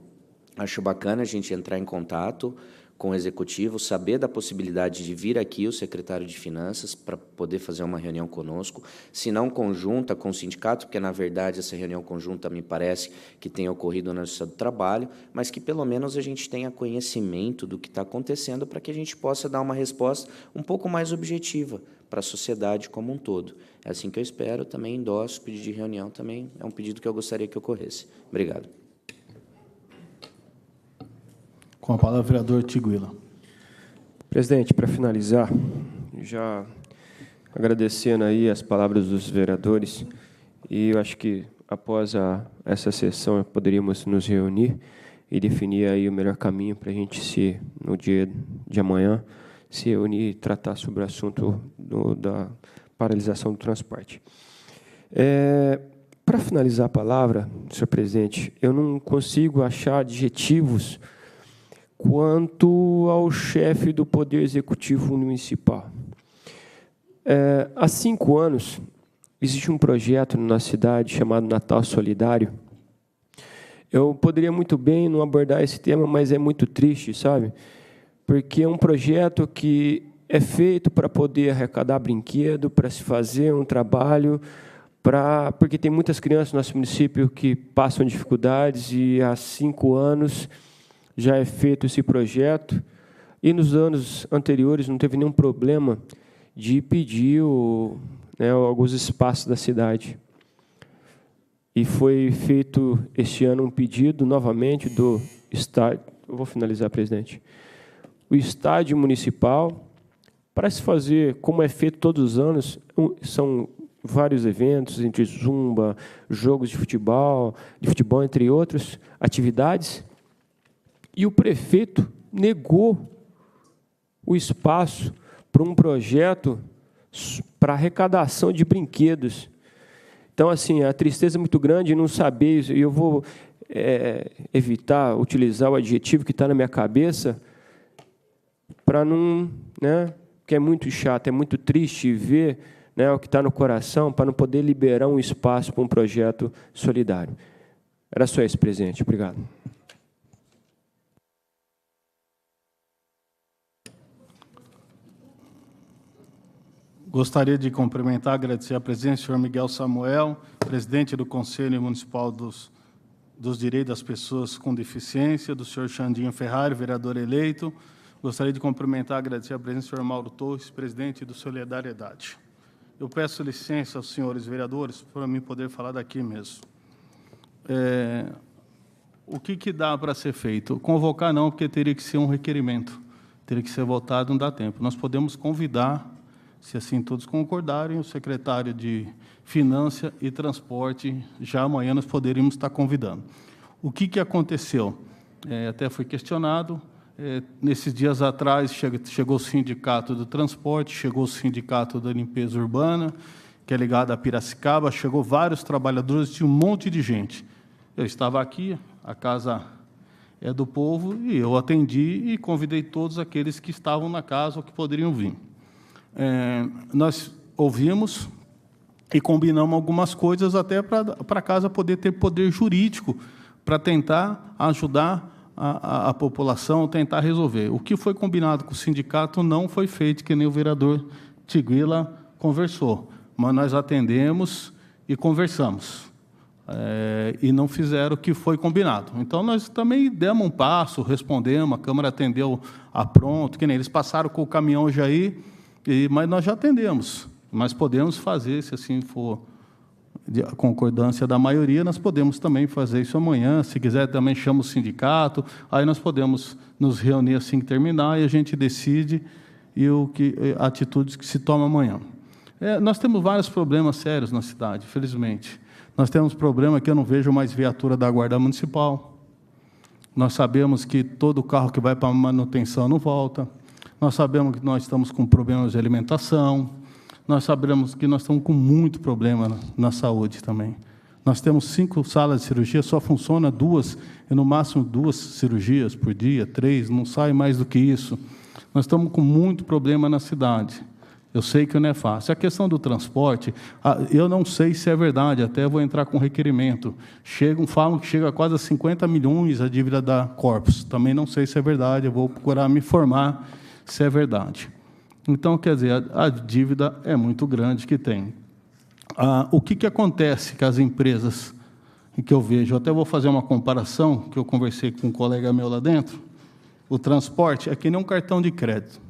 G: Acho bacana a gente entrar em contato com o Executivo, saber da possibilidade de vir aqui o secretário de Finanças para poder fazer uma reunião conosco, se não conjunta com o sindicato, porque, na verdade, essa reunião conjunta me parece que tem ocorrido na Justiça do Trabalho, mas que, pelo menos, a gente tenha conhecimento do que está acontecendo para que a gente possa dar uma resposta um pouco mais objetiva para a sociedade como um todo. É assim que eu espero, também endosso o pedido de reunião, também é um pedido que eu gostaria que ocorresse. Obrigado.
A: Com a palavra, o vereador Tiguila.
D: Presidente, para finalizar, já agradecendo aí as palavras dos vereadores, e eu acho que após essa sessão poderíamos nos reunir e definir aí o melhor caminho para a gente, no dia de amanhã, se reunir e tratar sobre o assunto da paralisação do transporte. Para finalizar a palavra, senhor presidente, eu não consigo achar adjetivos quanto ao chefe do Poder Executivo Municipal. Há 5 anos, existe um projeto na nossa cidade chamado Natal Solidário. Eu poderia muito bem não abordar esse tema, mas é muito triste, sabe? Porque é um projeto que é feito para poder arrecadar brinquedo, para se fazer um trabalho, porque tem muitas crianças no nosso município que passam dificuldades e há 5 anos já é feito esse projeto, e nos anos anteriores não teve nenhum problema de pedir alguns espaços da cidade. E foi feito este ano um pedido, novamente, do estádio... Eu vou finalizar, presidente. O estádio municipal, para se fazer, como é feito todos os anos, são vários eventos, entre zumba, jogos de futebol, entre outras atividades. E o prefeito negou o espaço para um projeto para arrecadação de brinquedos. Então, assim, a tristeza é muito grande em não saber, e eu vou evitar utilizar o adjetivo que está na minha cabeça, para não, porque é muito chato, é muito triste ver o que está no coração, para não poder liberar um espaço para um projeto solidário. Era só isso, presidente. Obrigado.
A: Gostaria de cumprimentar, agradecer a presença do senhor Miguel Samuel, presidente do Conselho Municipal dos Direitos das Pessoas com Deficiência, do senhor Xandinho Ferrari, vereador eleito. Gostaria de cumprimentar, agradecer a presença do senhor Mauro Torres, presidente do Solidariedade. Eu peço licença aos senhores vereadores para mim poder falar daqui mesmo. O que dá para ser feito? Convocar não, porque teria que ser um requerimento, teria que ser votado, não dá tempo. Nós podemos convidar, se assim todos concordarem, o secretário de Finanças e Transporte, já amanhã nós poderíamos estar convidando. O que aconteceu? Até foi questionado, nesses dias atrás chegou o sindicato do transporte, chegou o sindicato da limpeza urbana, que é ligado a Piracicaba, chegou vários trabalhadores, tinha um monte de gente. Eu estava aqui, a casa é do povo, e eu atendi e convidei todos aqueles que estavam na casa ou que poderiam vir. Nós ouvimos e combinamos algumas coisas até para a casa poder ter poder jurídico para tentar ajudar a população, tentar resolver. O que foi combinado com o sindicato não foi feito, que nem o vereador Tiguila conversou, mas nós atendemos e conversamos. E não fizeram o que foi combinado. Então, nós também demos um passo, respondemos, a Câmara atendeu a pronto, que nem eles passaram com o caminhão já aí, mas nós já atendemos, mas podemos fazer, se assim for a concordância da maioria, nós podemos também fazer isso amanhã, se quiser também chama o sindicato, aí nós podemos nos reunir assim que terminar e a gente decide atitudes que se tomam amanhã. Nós temos vários problemas sérios na cidade, infelizmente. Nós temos problema que eu não vejo mais viatura da Guarda Municipal, Nós sabemos que todo carro que vai para manutenção não volta. Nós sabemos que nós estamos com problemas de alimentação. Nós sabemos que nós estamos com muito problema na saúde também. Nós temos 5 salas de cirurgia, só funciona 2, e no máximo 2 cirurgias por dia, 3, não sai mais do que isso. Nós estamos com muito problema na cidade. Eu sei que não é fácil. A questão do transporte, eu não sei se é verdade, até vou entrar com requerimento. Falam que chega a quase a 50 milhões a dívida da Corpus. Também não sei se é verdade, eu vou procurar me informar se é verdade. Então, quer dizer, a dívida é muito grande que tem. O que acontece com as empresas que eu vejo? Eu até vou fazer uma comparação, que eu conversei com um colega meu lá dentro. O transporte é que nem um cartão de crédito.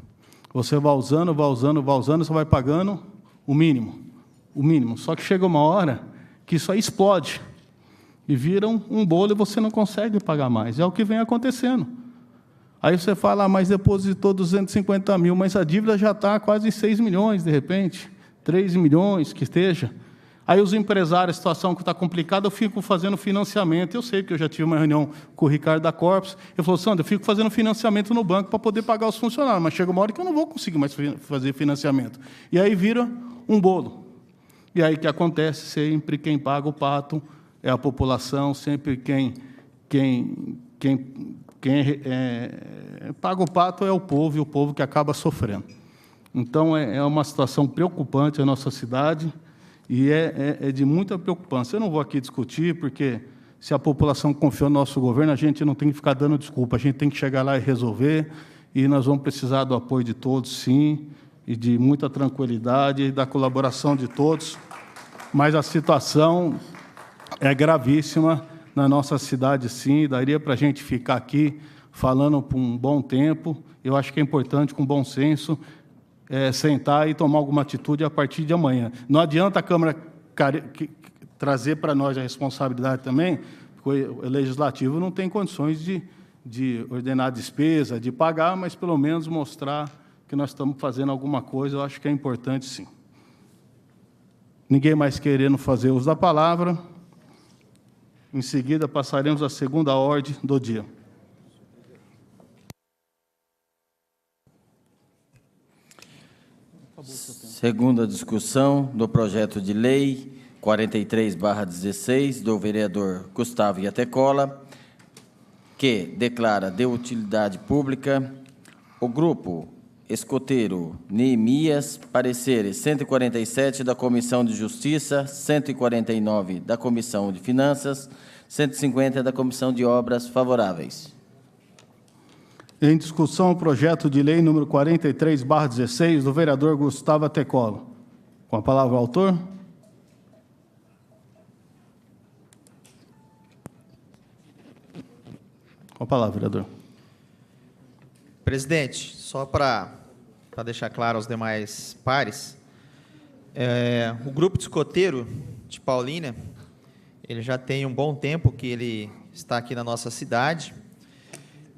A: Você vai usando, você vai pagando o mínimo. Só que chega uma hora que isso aí explode. E vira um bolo e você não consegue pagar mais. É o que vem acontecendo. Aí você fala, mas depositou 250 mil, mas a dívida já está quase 6 milhões, de repente. 3 milhões, que esteja. Aí os empresários, a situação que está complicada, eu fico fazendo financiamento. Eu sei que eu já tive uma reunião com o Ricardo da Corpus. Ele falou, Sandro, eu fico fazendo financiamento no banco para poder pagar os funcionários, mas chega uma hora que eu não vou conseguir mais fazer financiamento. E aí vira um bolo. E aí o que acontece? Sempre quem paga o pato é a população, sempre quem paga o pato é o povo, e o povo que acaba sofrendo. Então, é uma situação preocupante a nossa cidade e é de muita preocupância. Eu não vou aqui discutir, porque se a população confiou no nosso governo, a gente não tem que ficar dando desculpa, a gente tem que chegar lá e resolver, e nós vamos precisar do apoio de todos, sim, e de muita tranquilidade e da colaboração de todos. Mas a situação é gravíssima na nossa cidade, sim, daria para a gente ficar aqui falando por um bom tempo. Eu acho que é importante, com bom senso, sentar e tomar alguma atitude a partir de amanhã. Não adianta a Câmara trazer para nós a responsabilidade também, porque o Legislativo não tem condições de ordenar a despesa, de pagar, mas pelo menos mostrar que nós estamos fazendo alguma coisa. Eu acho que é importante, sim. Ninguém mais querendo fazer uso da palavra. Em seguida, passaremos à segunda ordem do dia.
C: Segunda discussão do projeto de lei 43/16 do vereador Gustavo Iatecola, que declara de utilidade pública o grupo escoteiro Neemias, pareceres 147 da Comissão de Justiça, 149 da Comissão de Finanças, 150 da Comissão de Obras, favoráveis.
A: Em discussão, o projeto de lei número 43/16 do vereador Gustavo Iatecola. Com a palavra o autor. Com a palavra, vereador.
H: Presidente, só para deixar claro aos demais pares, o grupo de escoteiro de Paulínia, ele já tem um bom tempo que ele está aqui na nossa cidade,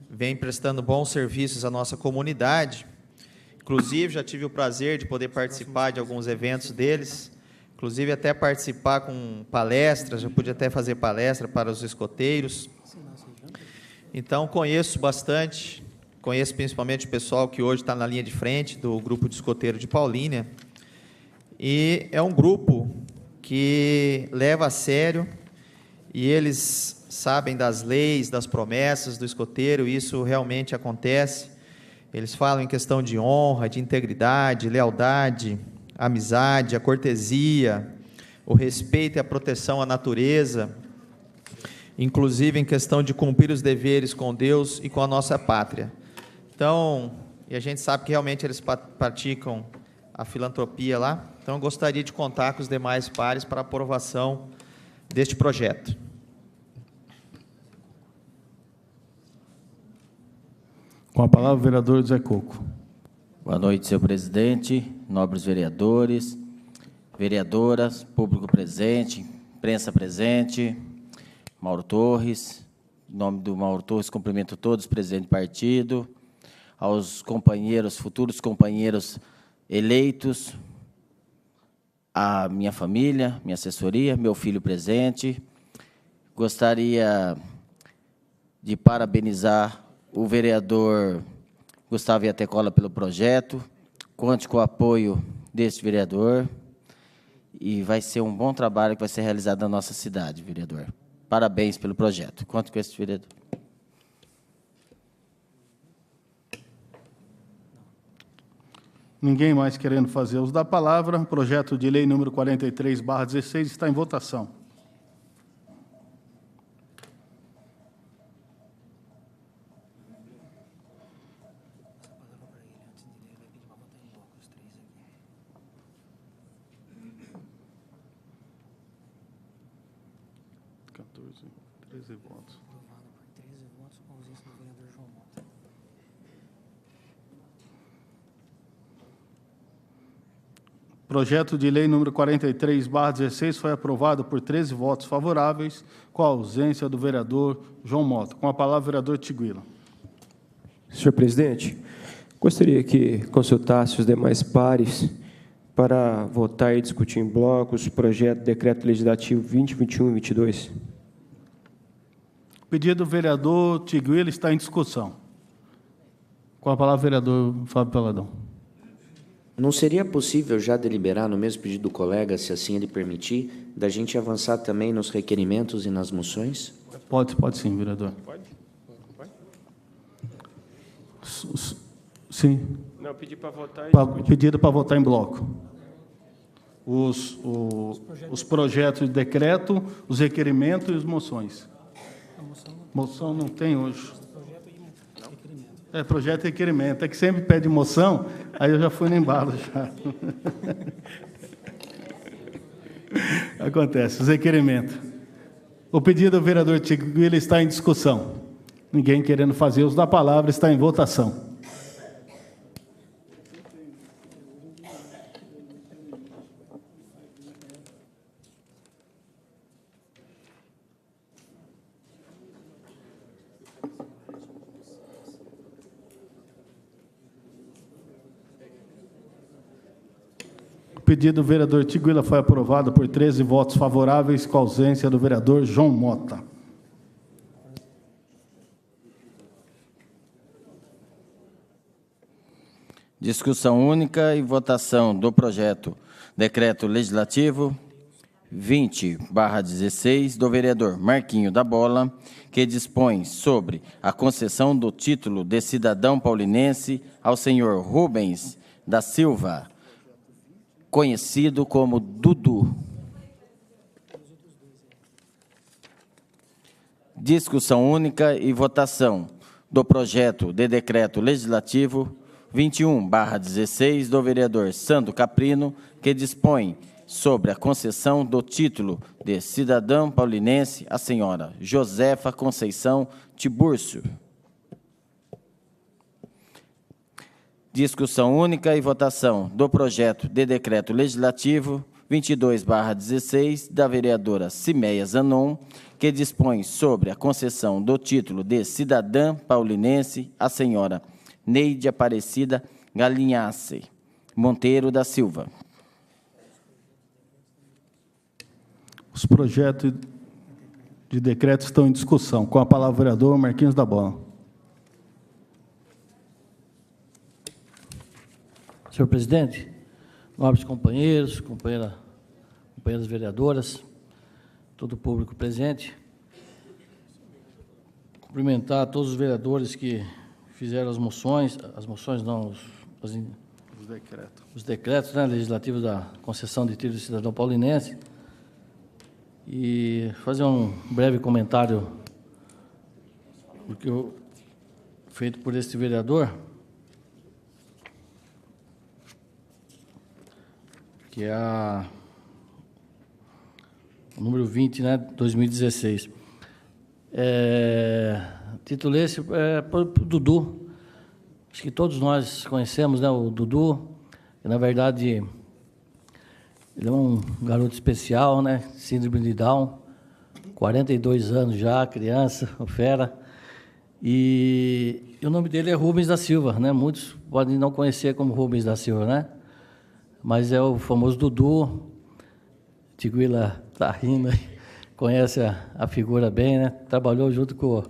H: vem prestando bons serviços à nossa comunidade. Inclusive, já tive o prazer de poder participar de alguns eventos deles, inclusive até participar com palestras, já pude até fazer palestra para os escoteiros. Então, conheço bastante, conheço principalmente o pessoal que hoje está na linha de frente do grupo de escoteiro de Paulínia, e é um grupo que leva a sério, e eles sabem das leis, das promessas do escoteiro, isso realmente acontece. Eles falam em questão de honra, de integridade, lealdade, amizade, a cortesia, o respeito e a proteção à natureza, inclusive em questão de cumprir os deveres com Deus e com a nossa pátria. Então, e a gente sabe que realmente eles praticam a filantropia lá, então eu gostaria de contar com os demais pares para a aprovação deste projeto.
A: Com a palavra, o vereador Zé Coco.
C: Boa noite, senhor presidente, nobres vereadores, vereadoras, público presente, imprensa presente, Mauro Torres. Em nome do Mauro Torres, cumprimento todos, presidente do partido, aos companheiros, futuros companheiros eleitos, a minha família, minha assessoria, meu filho presente. Gostaria de parabenizar o vereador Gustavo Iatecola pelo projeto. Conte com o apoio deste vereador e vai ser um bom trabalho que vai ser realizado na nossa cidade, vereador. Parabéns pelo projeto. Conte com esse vereador.
A: Ninguém mais querendo fazer uso da palavra. Projeto de lei número 43/16 está em votação. Projeto de lei número 43/16 foi aprovado por 13 votos favoráveis, com a ausência do vereador João Mota. Com a palavra, o vereador Tiguila.
D: Senhor presidente, gostaria que consultasse os demais pares para votar e discutir em blocos o projeto de decreto legislativo 2021 e 22.
A: O pedido do vereador Tiguila está em discussão. Com a palavra, o vereador Fábio Peladão.
G: Não seria possível já deliberar no mesmo pedido do colega, se assim ele permitir, da gente avançar também nos requerimentos e nas moções?
A: Pode sim, vereador. Pode? Sim.
D: Não, pedi para votar.
A: Pedido para votar em bloco. Os projetos de decreto, os requerimentos e as moções. Moção não tem hoje. É projeto e requerimento. É que sempre pede moção, aí eu já fui no embalo já. Acontece, os requerimentos. O pedido do vereador Tiguila está em discussão. Ninguém querendo fazer uso da palavra, está em votação. O pedido do vereador Tiguila foi aprovado por 13 votos favoráveis, com a ausência do vereador João Mota.
C: Discussão única e votação do projeto Decreto Legislativo 20/16 do vereador Marquinho da Bola, que dispõe sobre a concessão do título de cidadão paulinense ao senhor Rubens da Silva, conhecido como Dudu. Discussão única e votação do projeto de decreto legislativo 21/16 do vereador Sandro Caprino, que dispõe sobre a concessão do título de cidadã paulinense à senhora Josefa Conceição Tiburcio. Discussão única e votação do projeto de decreto legislativo 22/16 da vereadora Cimeia Zanon, que dispõe sobre a concessão do título de cidadã paulinense à senhora Neide Aparecida Galinhace Monteiro da Silva.
A: Os projetos de decreto estão em discussão. Com a palavra, o vereador Marquinhos da Bola.
F: Senhor presidente, nobres companheiros, companheiras vereadoras, todo o público presente, cumprimentar todos os vereadores que fizeram os decretos, né, legislativos da concessão de título de cidadão paulinense, e fazer um breve comentário feito por este vereador, que é o número 20, né, 2016. Título esse para o Dudu. Acho que todos nós conhecemos, né, o Dudu, que, na verdade, ele é um garoto especial, né, síndrome de Down, 42 anos já, criança, fera. E o nome dele é Rubens da Silva, né? Muitos podem não conhecer como Rubens da Silva, né? Mas é o famoso Dudu. Tiguila está rindo, conhece a figura bem, né? Trabalhou junto com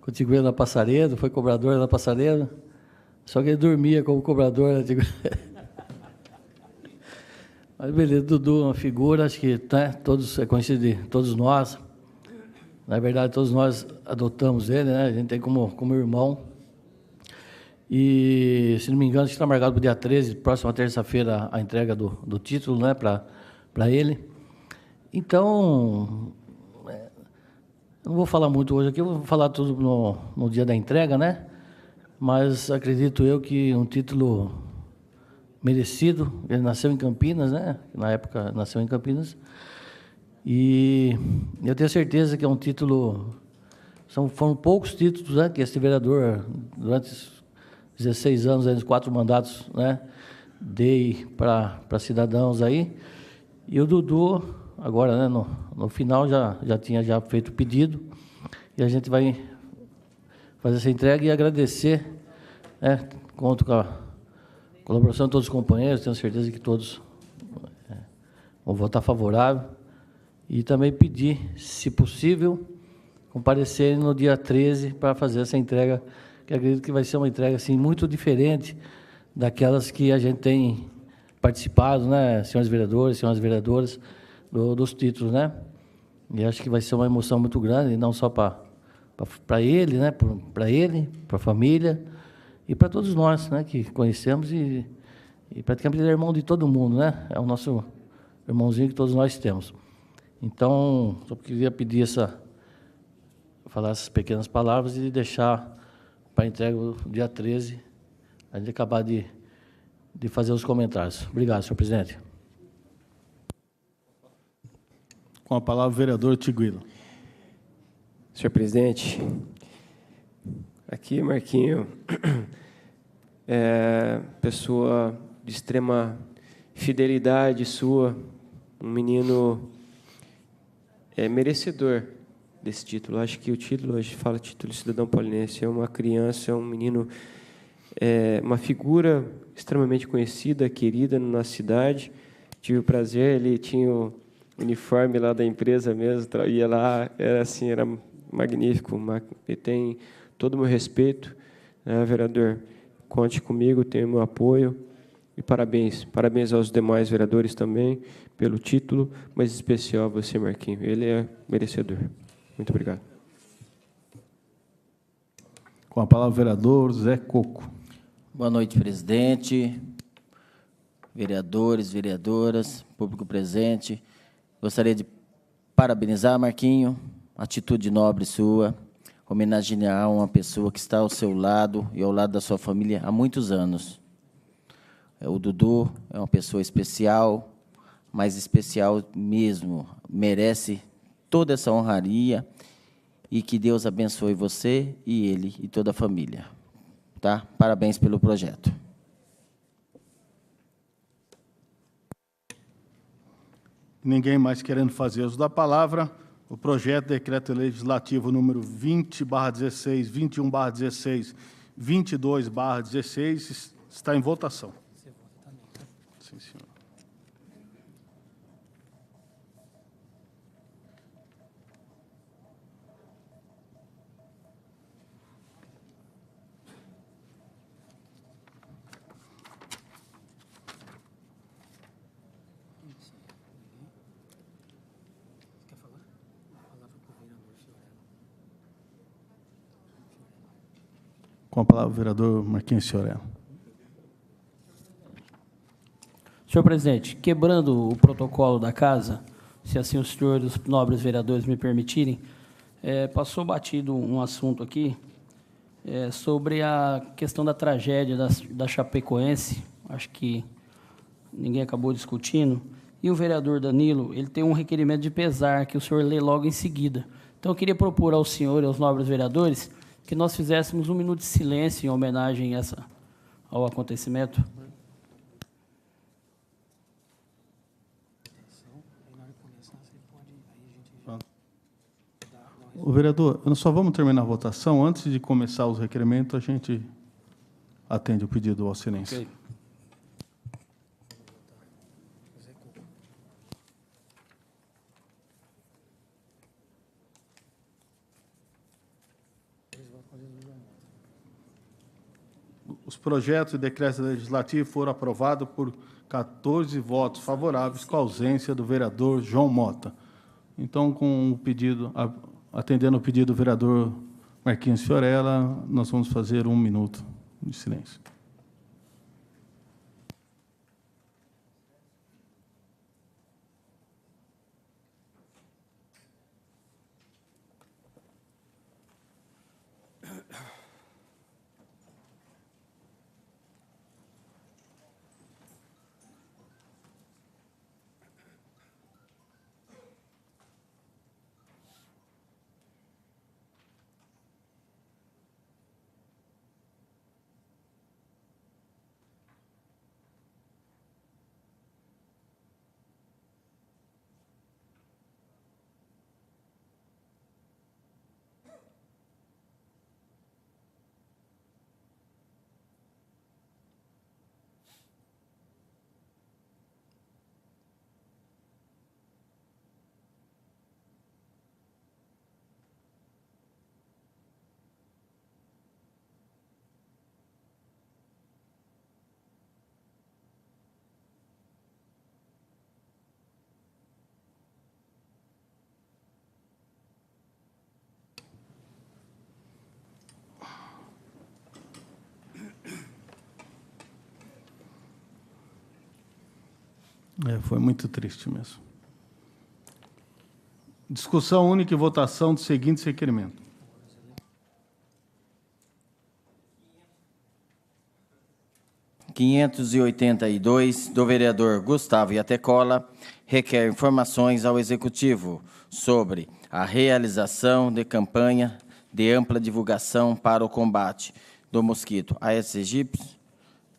F: contribuía na Passaredo, foi cobrador na Passaredo, só que ele dormia como cobrador. Mas beleza, Dudu é uma figura, acho que todos, é conhecido de todos nós. Na verdade, todos nós adotamos ele, né? A gente tem como irmão. E, se não me engano, está marcado para o dia 13, próxima terça-feira, a entrega do título, né, para ele. Então, eu não vou falar muito hoje aqui, eu vou falar tudo no dia da entrega, né? Mas acredito eu que um título merecido. Ele nasceu em Campinas, né? Na época, nasceu em Campinas. E eu tenho certeza que é um título... Foram poucos títulos, né, que esse vereador, durante os 16 anos, os 4 mandatos, né, dei para cidadãos aí. E o Dudu, agora, né, no final, já tinha feito o pedido. E a gente vai fazer essa entrega e agradecer, né, conto com a colaboração de todos os companheiros, tenho certeza que todos vão votar favorável. E também pedir, se possível, comparecerem no dia 13 para fazer essa entrega, que acredito que vai ser uma entrega assim, muito diferente daquelas que a gente tem participado, né, senhores vereadores, senhoras vereadoras, dos títulos, né? E acho que vai ser uma emoção muito grande, não só para ele, né, para ele, para a família, e para todos nós, né, que conhecemos e praticamente ele é irmão de todo mundo, né? É o nosso irmãozinho que todos nós temos. Então, só queria pedir falar essas pequenas palavras e deixar para entrega o dia 13, a gente acabar de fazer os comentários. Obrigado, senhor presidente.
A: Com a palavra, o vereador Tiguila.
D: Senhor presidente, aqui, Marquinho, pessoa de extrema fidelidade sua, um menino merecedor desse título. Acho que o título, hoje fala título de cidadão paulinense, é uma criança, é um menino, uma figura extremamente conhecida, querida na cidade. Tive o prazer, ele tinha o uniforme lá da empresa mesmo, ia lá, era magnífico. Ele tem todo o meu respeito, né, vereador? Conte comigo, tenha o meu apoio. E parabéns aos demais vereadores também pelo título, mas em especial a você, Marquinho. Ele é merecedor. Muito obrigado.
A: Com a palavra, o vereador Zé Coco.
C: Boa noite, presidente, vereadores, vereadoras, público presente. Gostaria de parabenizar, Marquinho, atitude nobre sua, homenagear uma pessoa que está ao seu lado e ao lado da sua família há muitos anos. O Dudu é uma pessoa especial, mas especial mesmo, merece toda essa honraria e que Deus abençoe você e ele e toda a família. Tá? Parabéns pelo projeto.
A: Ninguém mais querendo fazer uso da palavra, o projeto de decreto legislativo número 20/16, 21/16, 22/16 está em votação. Sim, senhor.
B: Quer falar? A palavra para o vereador Fiorello.
A: Com a palavra, o vereador Marquinhos Fiorello.
F: Senhor presidente, quebrando o protocolo da casa, se assim os senhores nobres vereadores me permitirem, passou batido um assunto aqui sobre a questão da tragédia da Chapecoense, acho que ninguém acabou discutindo, e o vereador Danilo, ele tem um requerimento de pesar que o senhor lê logo em seguida. Então, eu queria propor ao senhor e aos nobres vereadores que nós fizéssemos 1 minuto de silêncio em homenagem ao acontecimento.
A: O vereador, nós só vamos terminar a votação. Antes de começar os requerimentos, a gente atende o pedido ao silêncio.
F: Ok.
A: projetos e decretos legislativos foram aprovados por 14 votos favoráveis, com a ausência do vereador João Mota. Então, com o pedido, atendendo o pedido do vereador Marquinhos Fiorella, nós vamos fazer 1 minuto de silêncio. Foi muito triste mesmo. Discussão única e votação dos seguintes requerimentos.
C: Do vereador Gustavo Iatecola, requer informações ao Executivo sobre a realização de campanha de ampla divulgação para o combate do mosquito Aedes aegypti,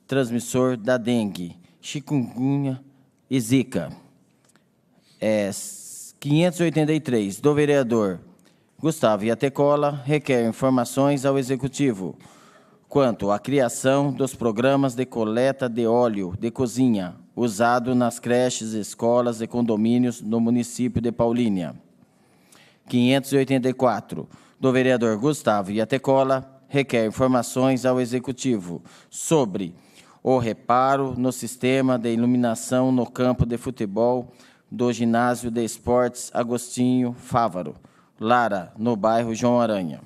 C: transmissor da dengue, chikungunya e zika. 583, do vereador Gustavo Iatecola, requer informações ao Executivo quanto à criação dos programas de coleta de óleo de cozinha usado nas creches, escolas e condomínios no município de Paulínia. 584, do vereador Gustavo Iatecola, requer informações ao Executivo sobre o reparo no sistema de iluminação no campo de futebol do Ginásio de Esportes Agostinho Fávaro, Lara, no bairro João Aranha.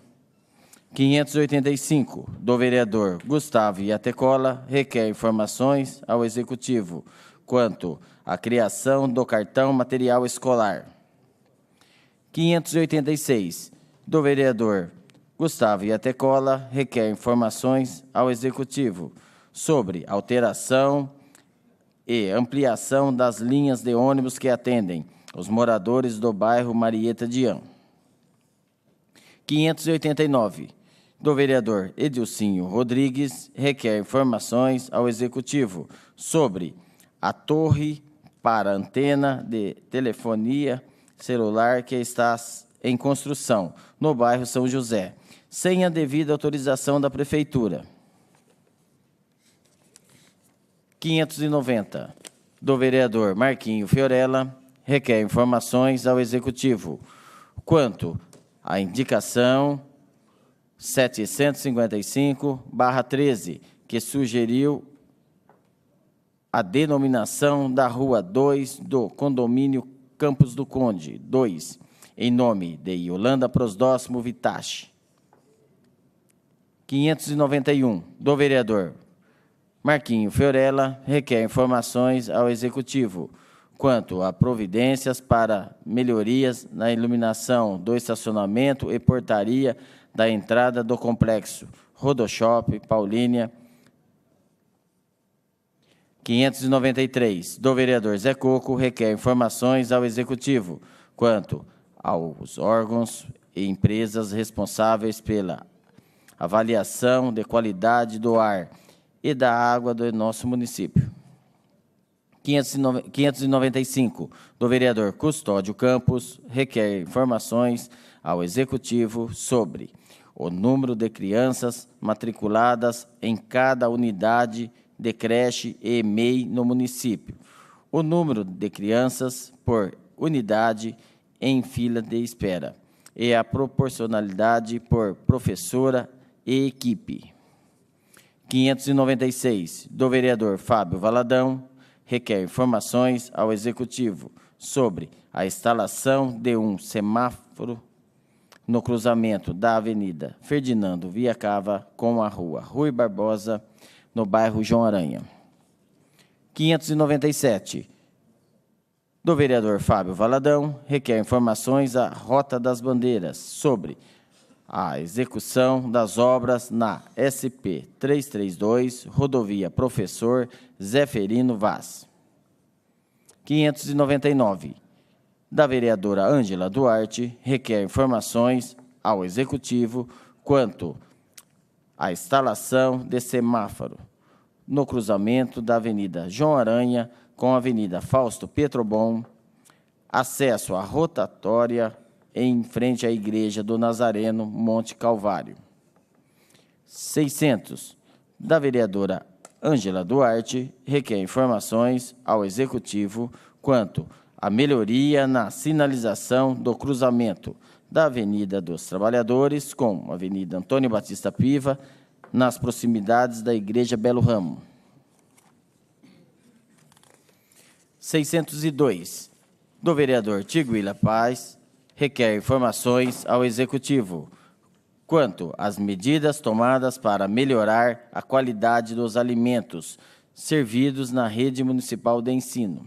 C: 585, do vereador Gustavo Iatecola, requer informações ao Executivo quanto à criação do cartão material escolar. 586, do vereador Gustavo Iatecola, requer informações ao Executivo sobre alteração e ampliação das linhas de ônibus que atendem os moradores do bairro Marieta Dian. 589, do vereador Edilcinho Rodrigues, requer informações ao Executivo sobre a torre para antena de telefonia celular que está em construção no bairro São José, sem a devida autorização da Prefeitura. 590, do vereador Marquinho Fiorella, requer informações ao Executivo quanto à indicação 755/13, que sugeriu a denominação da Rua 2 do condomínio Campos do Conde 2, em nome de Yolanda Prosdóximo Vitache. 591, do vereador Marquinho Fiorella, requer informações ao Executivo quanto a providências para melhorias na iluminação do estacionamento e portaria da entrada do complexo Rodoshop Paulínia. 593, do vereador Zé Coco, requer informações ao Executivo quanto aos órgãos e empresas responsáveis pela avaliação de qualidade do ar e da água do nosso município. 595, do vereador Custódio Campos, requer informações ao Executivo sobre o número de crianças matriculadas em cada unidade de creche e MEI no município, o número de crianças por unidade em fila de espera e a proporcionalidade por professora e equipe. 596, do vereador Fábio Valadão, requer informações ao Executivo sobre a instalação de um semáforo no cruzamento da Avenida Ferdinando Viacava com a Rua Rui Barbosa, no bairro João Aranha. 597, do vereador Fábio Valadão, requer informações à Rota das Bandeiras sobre a execução das obras na SP 332, rodovia Professor Zeferino Vaz. 599, da vereadora Ângela Duarte, requer informações ao Executivo quanto à instalação de semáforo no cruzamento da Avenida João Aranha com a Avenida Fausto Petrobon, acesso à rotatória em frente à Igreja do Nazareno, Monte Calvário. 600, da vereadora Ângela Duarte, requer informações ao Executivo quanto à melhoria na sinalização do cruzamento da Avenida dos Trabalhadores com a Avenida Antônio Batista Piva, nas proximidades da Igreja Belo Ramo. 602, do vereador Tiguila Paz, requer informações ao Executivo quanto às medidas tomadas para melhorar a qualidade dos alimentos servidos na rede municipal de ensino.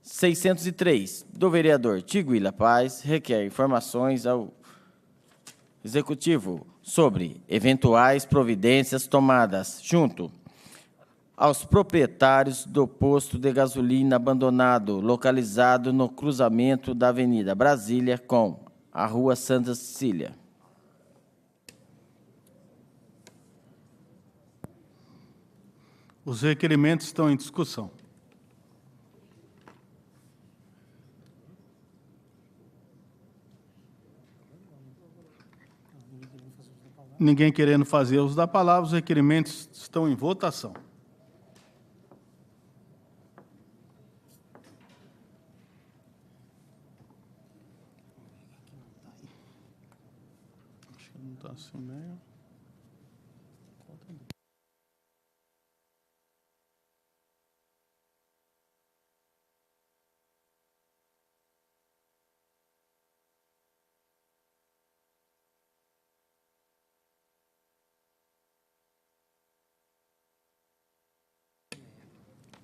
C: 603, do vereador Tiguila Paz, requer informações ao Executivo sobre eventuais providências tomadas junto aos proprietários do posto de gasolina abandonado, localizado no cruzamento da Avenida Brasília com a Rua Santa Cecília.
A: Os requerimentos estão em discussão. Ninguém querendo fazer uso da palavra, os requerimentos estão em votação. Acho que não está assim meio.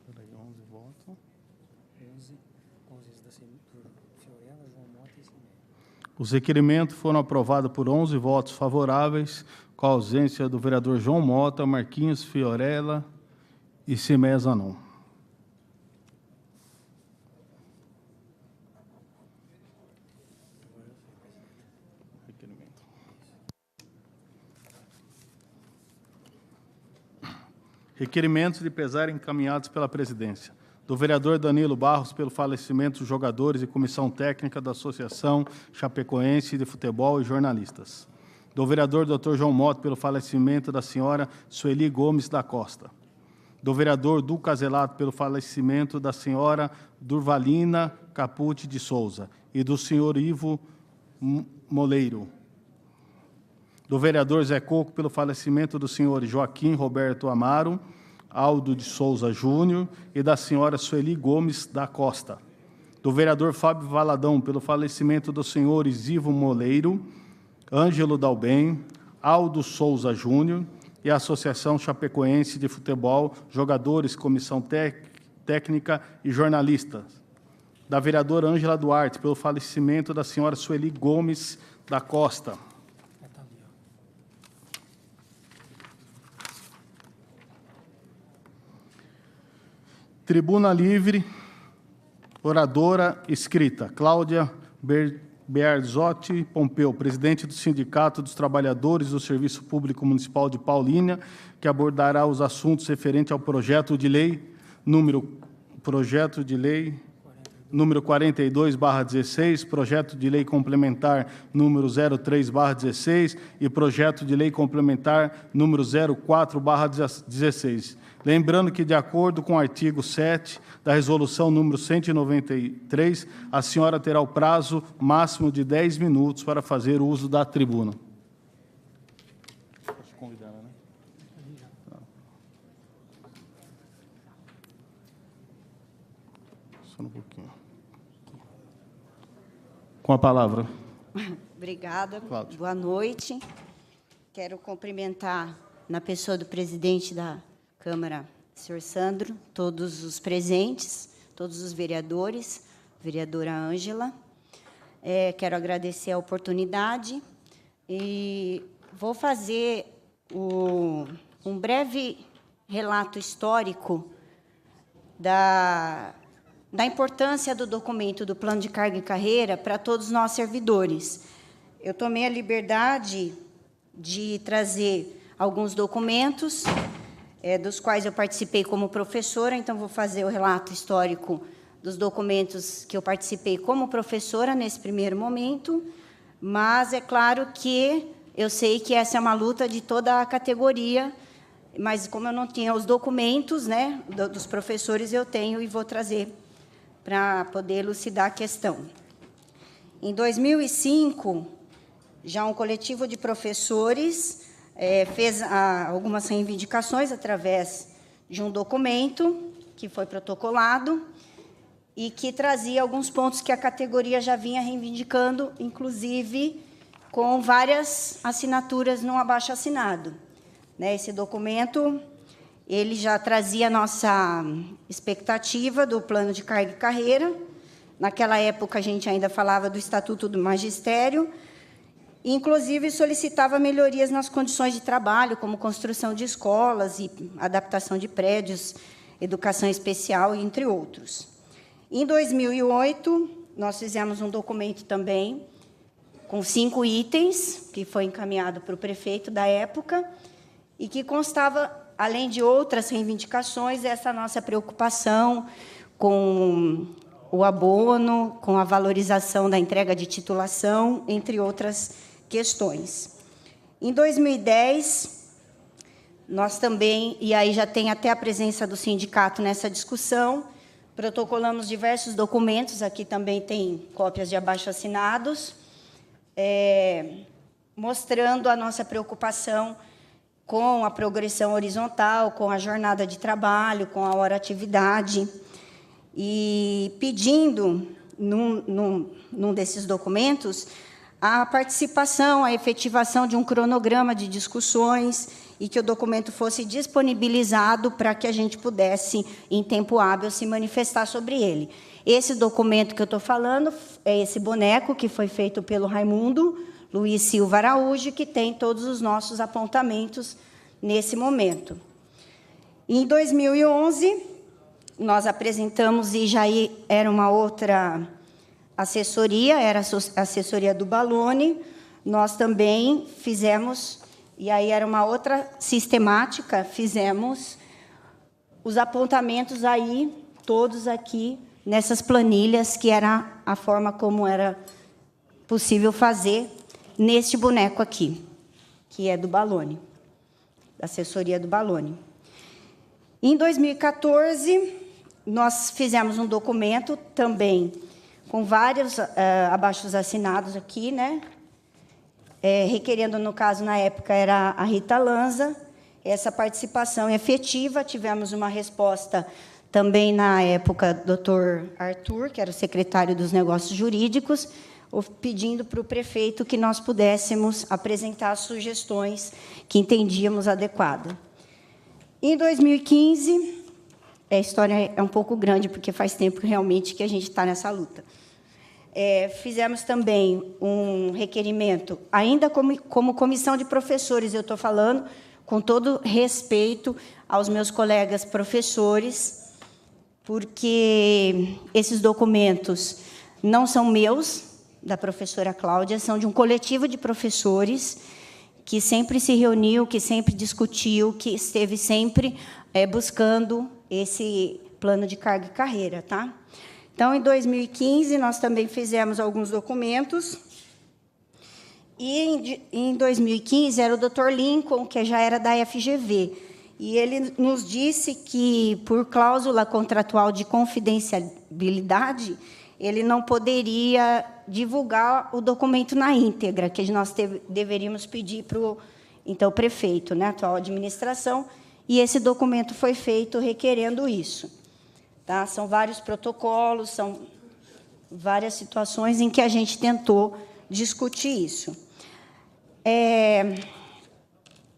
A: Peraí, 11 votos.
B: 11 da Fiorella, João Mota e Cimeia.
A: Os requerimentos foram aprovados por 11 votos favoráveis, com a ausência do vereador João Mota, Marquinhos Fiorella e Cimeia Zanon. Requerimentos de pesar encaminhados pela presidência. Do vereador Danilo Barros, pelo falecimento dos jogadores e comissão técnica da Associação Chapecoense de Futebol e jornalistas. Do vereador Dr. João Mota, pelo falecimento da senhora Sueli Gomes da Costa. Do vereador Du Caselato, pelo falecimento da senhora Durvalina Capucci de Souza e do senhor Ivo Moleiro. Do vereador Zé Coco, pelo falecimento do senhor Joaquim Roberto Amaro, Aldo de Souza Júnior e da senhora Sueli Gomes da Costa. Do vereador Fábio Valadão, pelo falecimento dos senhores Ivo Moleiro, Ângelo Dalben, Aldo Souza Júnior e a Associação Chapecoense de Futebol, jogadores, comissão técnica e jornalistas. Da vereadora Ângela Duarte, pelo falecimento da senhora Sueli Gomes da Costa. Tribuna Livre, oradora escrita, Cláudia Bearzotti Pompeu, presidente do Sindicato dos Trabalhadores do Serviço Público Municipal de Paulínia, que abordará os assuntos referentes ao projeto de lei número 42/16, projeto de lei complementar número 03/16 e projeto de lei complementar número 04/16. Lembrando que, de acordo com o artigo 7 da resolução número 193, a senhora terá o prazo máximo de 10 minutos para fazer uso da tribuna. Posso convidar, né? Só um pouquinho. Com a palavra.
I: Obrigada.
A: Cláudia.
I: Boa noite. Quero cumprimentar, na pessoa do presidente da Câmara, senhor Sandro, todos os presentes, todos os vereadores, vereadora Ângela. Quero agradecer a oportunidade e vou fazer um breve relato histórico da importância do documento do Plano de Carga e Carreira para todos nós servidores. Eu tomei a liberdade de trazer alguns documentos, dos quais eu participei como professora, então vou fazer o relato histórico dos documentos que eu participei como professora nesse primeiro momento, mas é claro que eu sei que essa é uma luta de toda a categoria, mas como eu não tinha os documentos, né, dos professores, eu tenho e vou trazer para poder elucidar a questão. Em 2005, já um coletivo de professores fez algumas reivindicações através de um documento que foi protocolado e que trazia alguns pontos que a categoria já vinha reivindicando, inclusive com várias assinaturas no abaixo-assinado. Esse documento ele já trazia a nossa expectativa do plano de carga e carreira. Naquela época, a gente ainda falava do Estatuto do Magistério, inclusive solicitava melhorias nas condições de trabalho, como construção de escolas e adaptação de prédios, educação especial, entre outros. Em 2008, nós fizemos um documento também, com 5 itens, que foi encaminhado para o prefeito da época, e que constava, além de outras reivindicações, essa nossa preocupação com o abono, com a valorização da entrega de titulação, entre outras questões. Em 2010, nós também, e aí já tem até a presença do sindicato nessa discussão, protocolamos diversos documentos, aqui também tem cópias de abaixo-assinados, mostrando a nossa preocupação com a progressão horizontal, com a jornada de trabalho, com a hora-atividade, e pedindo, num desses documentos, a participação, a efetivação de um cronograma de discussões e que o documento fosse disponibilizado para que a gente pudesse, em tempo hábil, se manifestar sobre ele. Esse documento que eu estou falando é esse boneco que foi feito pelo Raimundo Luiz Silva Araújo, que tem todos os nossos apontamentos nesse momento. Em 2011, nós apresentamos, e já era uma outra assessoria, era a assessoria do Baloni, nós também fizemos, e aí era uma outra sistemática, fizemos os apontamentos aí, todos aqui, nessas planilhas, que era a forma como era possível fazer neste boneco aqui, que é do Baloni, da assessoria do Baloni. Em 2014, nós fizemos um documento também com vários abaixo-assinados aqui, né? Requerendo, no caso, na época, era a Rita Lanza, essa participação efetiva. Tivemos uma resposta também, na época, do Dr. Arthur, que era o secretário dos Negócios Jurídicos, pedindo para o prefeito que nós pudéssemos apresentar sugestões que entendíamos adequadas. Em 2015, a história é um pouco grande, porque faz tempo realmente que a gente está nessa luta. Fizemos também um requerimento, ainda como comissão de professores, eu estou falando, com todo respeito aos meus colegas professores, porque esses documentos não são meus, da professora Cláudia, são de um coletivo de professores que sempre se reuniu, que sempre discutiu, que esteve sempre buscando esse plano de carga e carreira, tá? Então, em 2015, nós também fizemos alguns documentos. E, em 2015, era o Dr. Lincoln, que já era da FGV. E ele nos disse que, por cláusula contratual de confidencialidade, ele não poderia divulgar o documento na íntegra, que nós deveríamos pedir para o prefeito, né, a atual administração, e esse documento foi feito requerendo isso. Tá? São vários protocolos, são várias situações em que a gente tentou discutir isso. É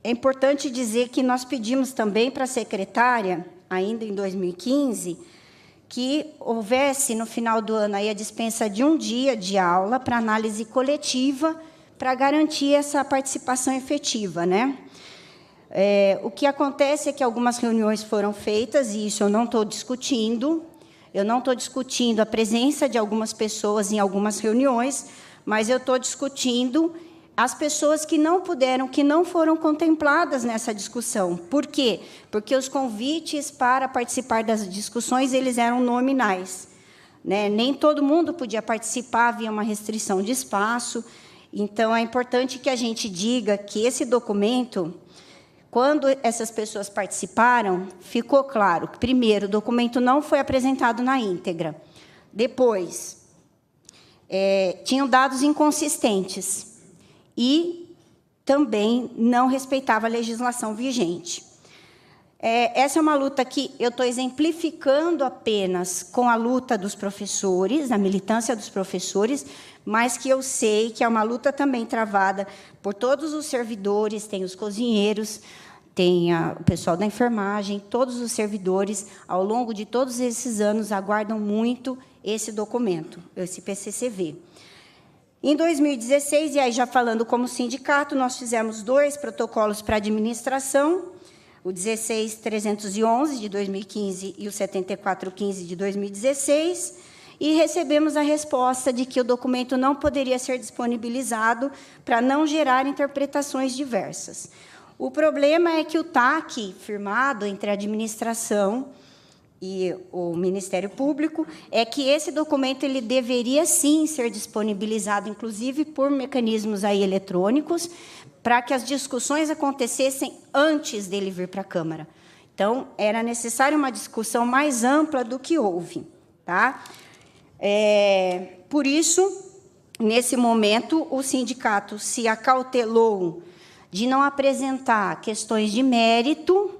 I: importante dizer que nós pedimos também para a secretária, ainda em 2015, que houvesse, no final do ano, aí, a dispensa de um dia de aula para análise coletiva, para garantir essa participação efetiva, né? O que acontece é que algumas reuniões foram feitas, e isso eu não estou discutindo, a presença de algumas pessoas em algumas reuniões, mas eu estou discutindo as pessoas que não puderam, que não foram contempladas nessa discussão. Por quê? Porque os convites para participar das discussões, eles eram nominais, né? Nem todo mundo podia participar, havia uma restrição de espaço. Então, é importante que a gente diga que esse documento, quando essas pessoas participaram, ficou claro que, primeiro, o documento não foi apresentado na íntegra. Depois, tinham dados inconsistentes e também não respeitava a legislação vigente. Essa é uma luta que eu estou exemplificando apenas com a luta dos professores, a militância dos professores, mas que eu sei que é uma luta também travada por todos os servidores, tem os cozinheiros, tem o pessoal da enfermagem, todos os servidores, ao longo de todos esses anos, aguardam muito esse documento, esse PCCV. Em 2016, e aí já falando como sindicato, nós fizemos 2 protocolos para administração, o 16311 de 2015 e o 7415 de 2016, e recebemos a resposta de que o documento não poderia ser disponibilizado para não gerar interpretações diversas. O problema é que o TAC, firmado entre a administração e o Ministério Público, é que esse documento ele deveria, sim, ser disponibilizado, inclusive por mecanismos aí eletrônicos, para que as discussões acontecessem antes dele vir para a Câmara. Então, era necessária uma discussão mais ampla do que houve. Tá? Por isso, nesse momento, o sindicato se acautelou de não apresentar questões de mérito,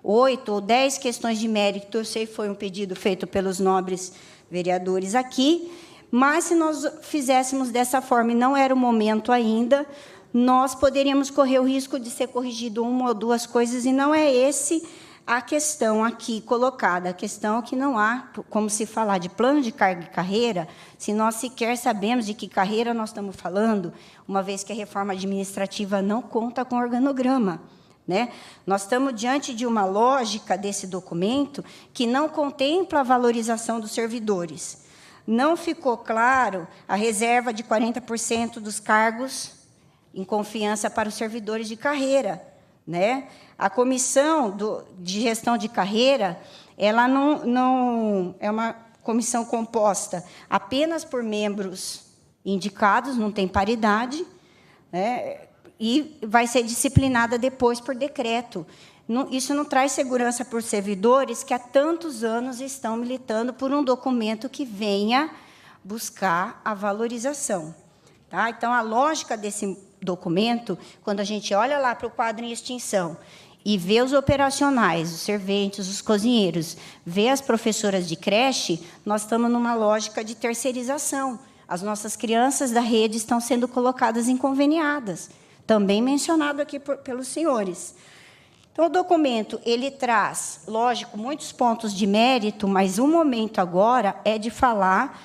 I: 8 ou 10 questões de mérito, eu sei que foi um pedido feito pelos nobres vereadores aqui, mas se nós fizéssemos dessa forma, e não era o momento ainda, nós poderíamos correr o risco de ser corrigido uma ou duas coisas, e não é esse a questão aqui colocada. A questão é que não há como se falar de plano de carga e carreira, se nós sequer sabemos de que carreira nós estamos falando, uma vez que a reforma administrativa não conta com organograma. Né? Nós estamos diante de uma lógica desse documento que não contempla a valorização dos servidores. Não ficou claro a reserva de 40% dos cargos em confiança para os servidores de carreira. Né? A comissão de gestão de carreira, ela não é uma comissão composta apenas por membros indicados, não tem paridade, né? E vai ser disciplinada depois por decreto. Isso não traz segurança para os servidores que há tantos anos estão militando por um documento que venha buscar a valorização. Tá? Então, a lógica desse documento, quando a gente olha lá para o quadro em extinção e vê os operacionais, os serventes, os cozinheiros, vê as professoras de creche, nós estamos numa lógica de terceirização. As nossas crianças da rede estão sendo colocadas em conveniadas, também mencionado aqui pelos senhores. Então, o documento ele traz, lógico, muitos pontos de mérito, mas o momento agora é de falar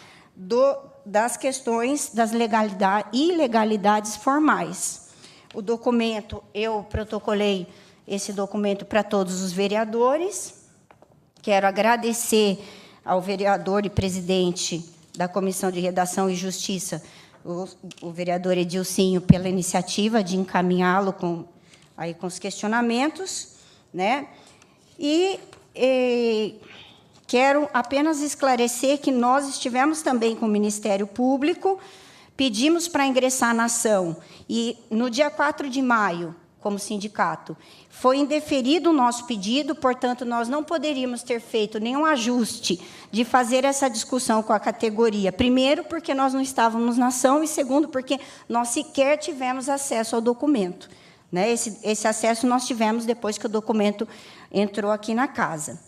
I: das questões das ilegalidades formais. O documento, eu protocolei esse documento para todos os vereadores. Quero agradecer ao vereador e presidente da Comissão de Redação e Justiça, o vereador Edilcinho, pela iniciativa de encaminhá-lo com os questionamentos. Né? E quero apenas esclarecer que nós estivemos também com o Ministério Público, pedimos para ingressar na ação, e, no dia 4 de maio, como sindicato, foi indeferido o nosso pedido, portanto, nós não poderíamos ter feito nenhum ajuste de fazer essa discussão com a categoria. Primeiro, porque nós não estávamos na ação, e segundo, porque nós sequer tivemos acesso ao documento. Né? Esse acesso nós tivemos depois que o documento entrou aqui na casa.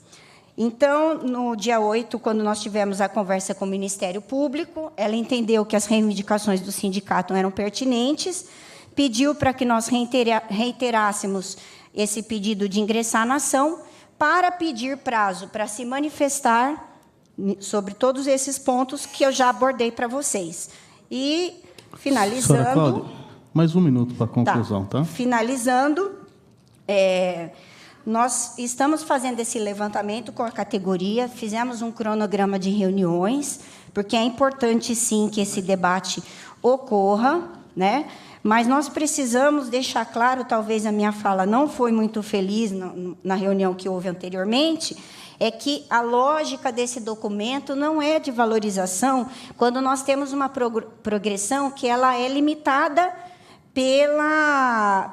I: Então, no dia 8, quando nós tivemos a conversa com o Ministério Público, ela entendeu que as reivindicações do sindicato eram pertinentes, pediu para que nós reiterássemos esse pedido de ingressar na ação, para pedir prazo para se manifestar sobre todos esses pontos que eu já abordei para vocês. E, finalizando...
A: Senhora Cláudia, mais um minuto para a conclusão, tá?
I: Finalizando, nós estamos fazendo esse levantamento com a categoria, fizemos um cronograma de reuniões, porque é importante, sim, que esse debate ocorra, né? Mas nós precisamos deixar claro, talvez a minha fala não foi muito feliz na reunião que houve anteriormente, é que a lógica desse documento não é de valorização quando nós temos uma progressão que ela é limitada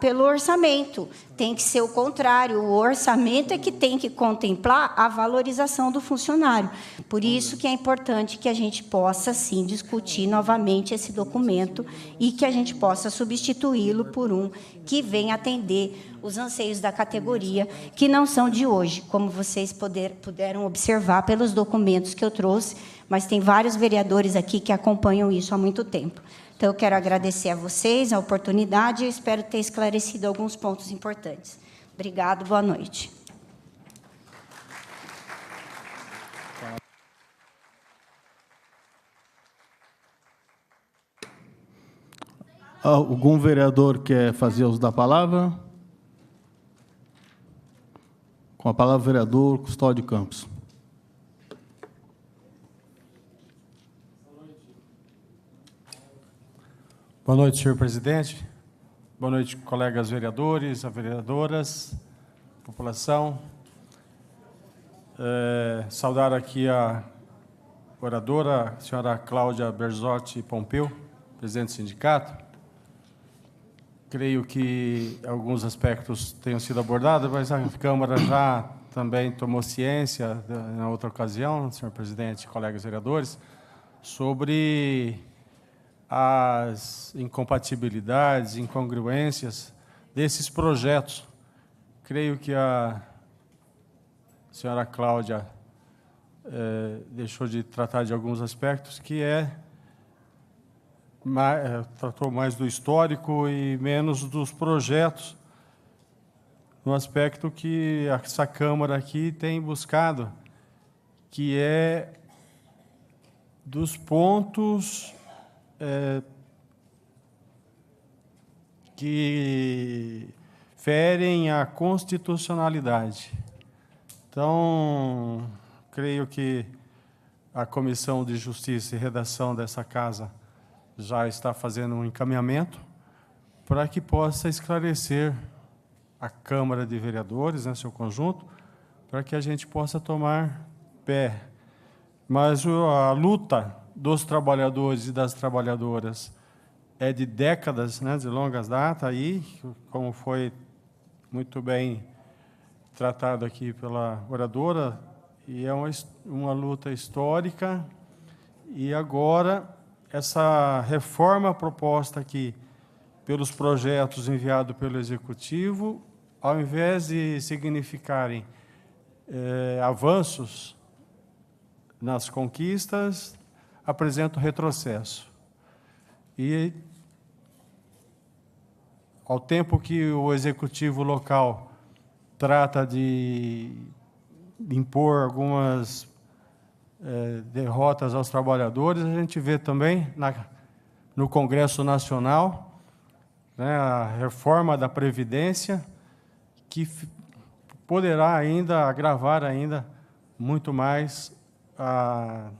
I: pelo orçamento. Tem que ser o contrário, o orçamento é que tem que contemplar a valorização do funcionário. Por isso que é importante que a gente possa, sim, discutir novamente esse documento e que a gente possa substituí-lo por um que venha atender os anseios da categoria, que não são de hoje, como vocês puderam observar pelos documentos que eu trouxe, mas tem vários vereadores aqui que acompanham isso há muito tempo. Então, eu quero agradecer a vocês a oportunidade e eu espero ter esclarecido alguns pontos importantes. Obrigado, boa noite.
A: Algum vereador quer fazer uso da palavra? Com a palavra, o vereador Custódio Campos.
J: Boa noite, senhor presidente. Boa noite, colegas vereadores, vereadoras, população. Saudar aqui a oradora, a senhora Cláudia Berzotti Pompeu, presidente do sindicato. Creio que alguns aspectos tenham sido abordados, mas a Câmara já também tomou ciência, na outra ocasião, senhor presidente, colegas vereadores, sobre as incompatibilidades, incongruências desses projetos. Creio que a senhora Cláudia deixou de tratar de alguns aspectos que tratou mais do histórico e menos dos projetos, no aspecto que essa Câmara aqui tem buscado, que é dos pontos que ferem a constitucionalidade. Então, creio que a Comissão de Justiça e Redação dessa Casa já está fazendo um encaminhamento para que possa esclarecer a Câmara de Vereadores, né, seu conjunto, para que a gente possa tomar pé. Mas a luta dos trabalhadores e das trabalhadoras é de décadas, né, de longas datas, aí, como foi muito bem tratado aqui pela oradora, e é uma luta histórica, e agora essa reforma proposta aqui pelos projetos enviados pelo Executivo, ao invés de significarem avanços nas conquistas, apresentam retrocesso. E, ao tempo que o Executivo local trata de impor algumas derrotas aos trabalhadores, a gente vê também no Congresso Nacional, né, a reforma da Previdência, que poderá ainda agravar ainda muito mais a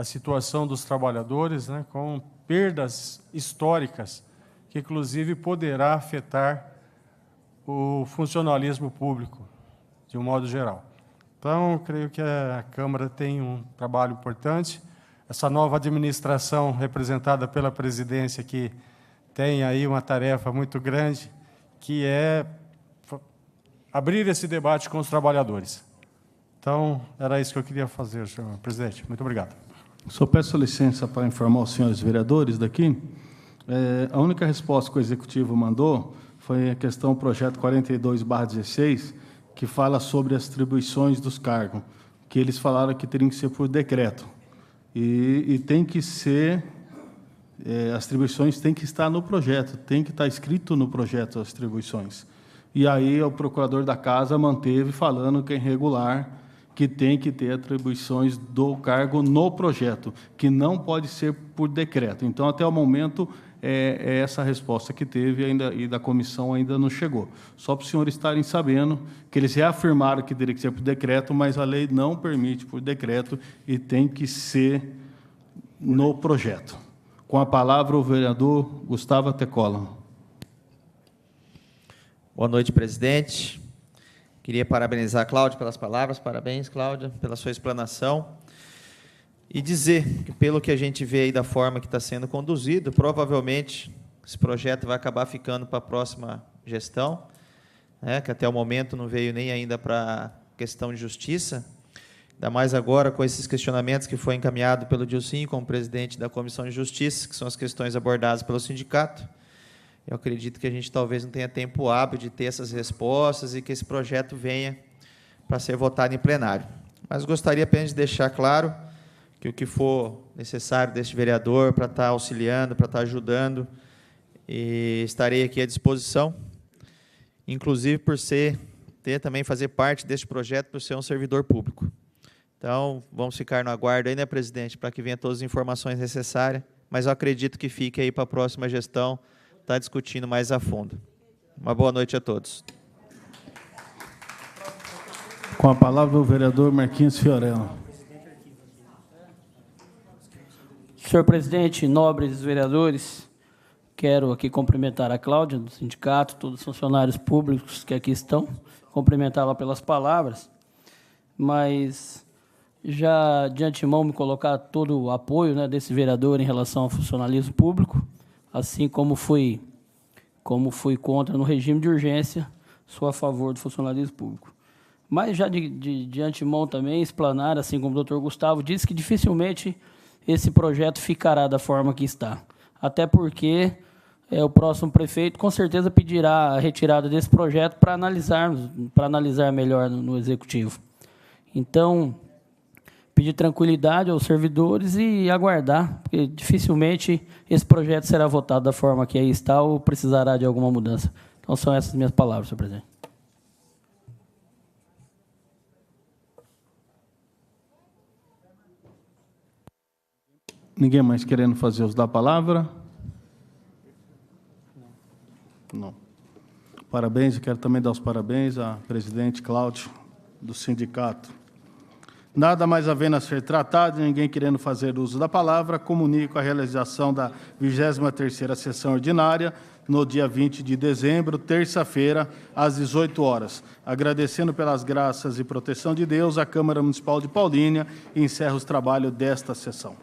J: situação dos trabalhadores, né, com perdas históricas, que inclusive poderá afetar o funcionalismo público, de um modo geral. Então, creio que a Câmara tem um trabalho importante. Essa nova administração, representada pela presidência, que tem aí uma tarefa muito grande, que é abrir esse debate com os trabalhadores. Então, era isso que eu queria fazer, senhor presidente. Muito obrigado.
A: Só peço licença para informar os senhores vereadores daqui. A única resposta que o Executivo mandou foi a questão do projeto 42/16, que fala sobre as atribuições dos cargos, que eles falaram que teriam que ser por decreto. E tem que ser, as atribuições têm que estar no projeto, tem que estar escrito no projeto as atribuições. E aí o procurador da Casa manteve falando que é irregular, que tem que ter atribuições do cargo no projeto, que não pode ser por decreto. Então, até o momento, é essa a resposta que teve ainda, e da comissão ainda não chegou. Só para os senhores estarem sabendo que eles reafirmaram que teria que ser por decreto, mas a lei não permite por decreto e tem que ser no projeto. Com a palavra, o vereador Gustavo Tecola.
H: Boa noite, presidente. Queria parabenizar a Cláudia pelas palavras. Parabéns, Cláudia, pela sua explanação. E dizer que, pelo que a gente vê aí da forma que está sendo conduzido, provavelmente esse projeto vai acabar ficando para a próxima gestão, né, que até o momento não veio nem ainda para a questão de justiça, ainda mais agora com esses questionamentos que foi encaminhado pelo Dilcinho como presidente da Comissão de Justiça, que são as questões abordadas pelo sindicato. Eu acredito que a gente talvez não tenha tempo hábil de ter essas respostas e que esse projeto venha para ser votado em plenário. Mas gostaria apenas de deixar claro que o que for necessário deste vereador para estar auxiliando, para estar ajudando, e estarei aqui à disposição, inclusive por também fazer parte deste projeto, por ser um servidor público. Então, vamos ficar no aguardo aí, né, presidente, para que venha todas as informações necessárias, mas eu acredito que fique aí para a próxima gestão, estar discutindo mais a fundo. Uma boa noite a todos.
A: Com a palavra, o vereador Marquinhos Fiorello.
F: Senhor presidente, nobres vereadores, quero aqui cumprimentar a Cláudia, do sindicato, todos os funcionários públicos que aqui estão, cumprimentá-la pelas palavras, mas já de antemão me colocar todo o apoio, né, desse vereador em relação ao funcionalismo público, assim como fui contra no regime de urgência, sou a favor do funcionalismo público. Mas já de antemão também explanar, assim como o doutor Gustavo disse, que dificilmente esse projeto ficará da forma que está. Até porque o próximo prefeito com certeza pedirá a retirada desse projeto para analisar melhor no executivo. Então, pedir tranquilidade aos servidores e aguardar, porque dificilmente esse projeto será votado da forma que aí está ou precisará de alguma mudança. Então, são essas minhas palavras, senhor presidente.
A: Ninguém mais querendo fazer uso da palavra? Não. Parabéns, eu quero também dar os parabéns à presidente Cláudia, do sindicato. Nada mais havendo a ser tratado, ninguém querendo fazer uso da palavra, comunico a realização da 23ª sessão ordinária, no dia 20 de dezembro, terça-feira, às 18 horas. Agradecendo pelas graças e proteção de Deus, a Câmara Municipal de Paulínia encerra os trabalhos desta sessão.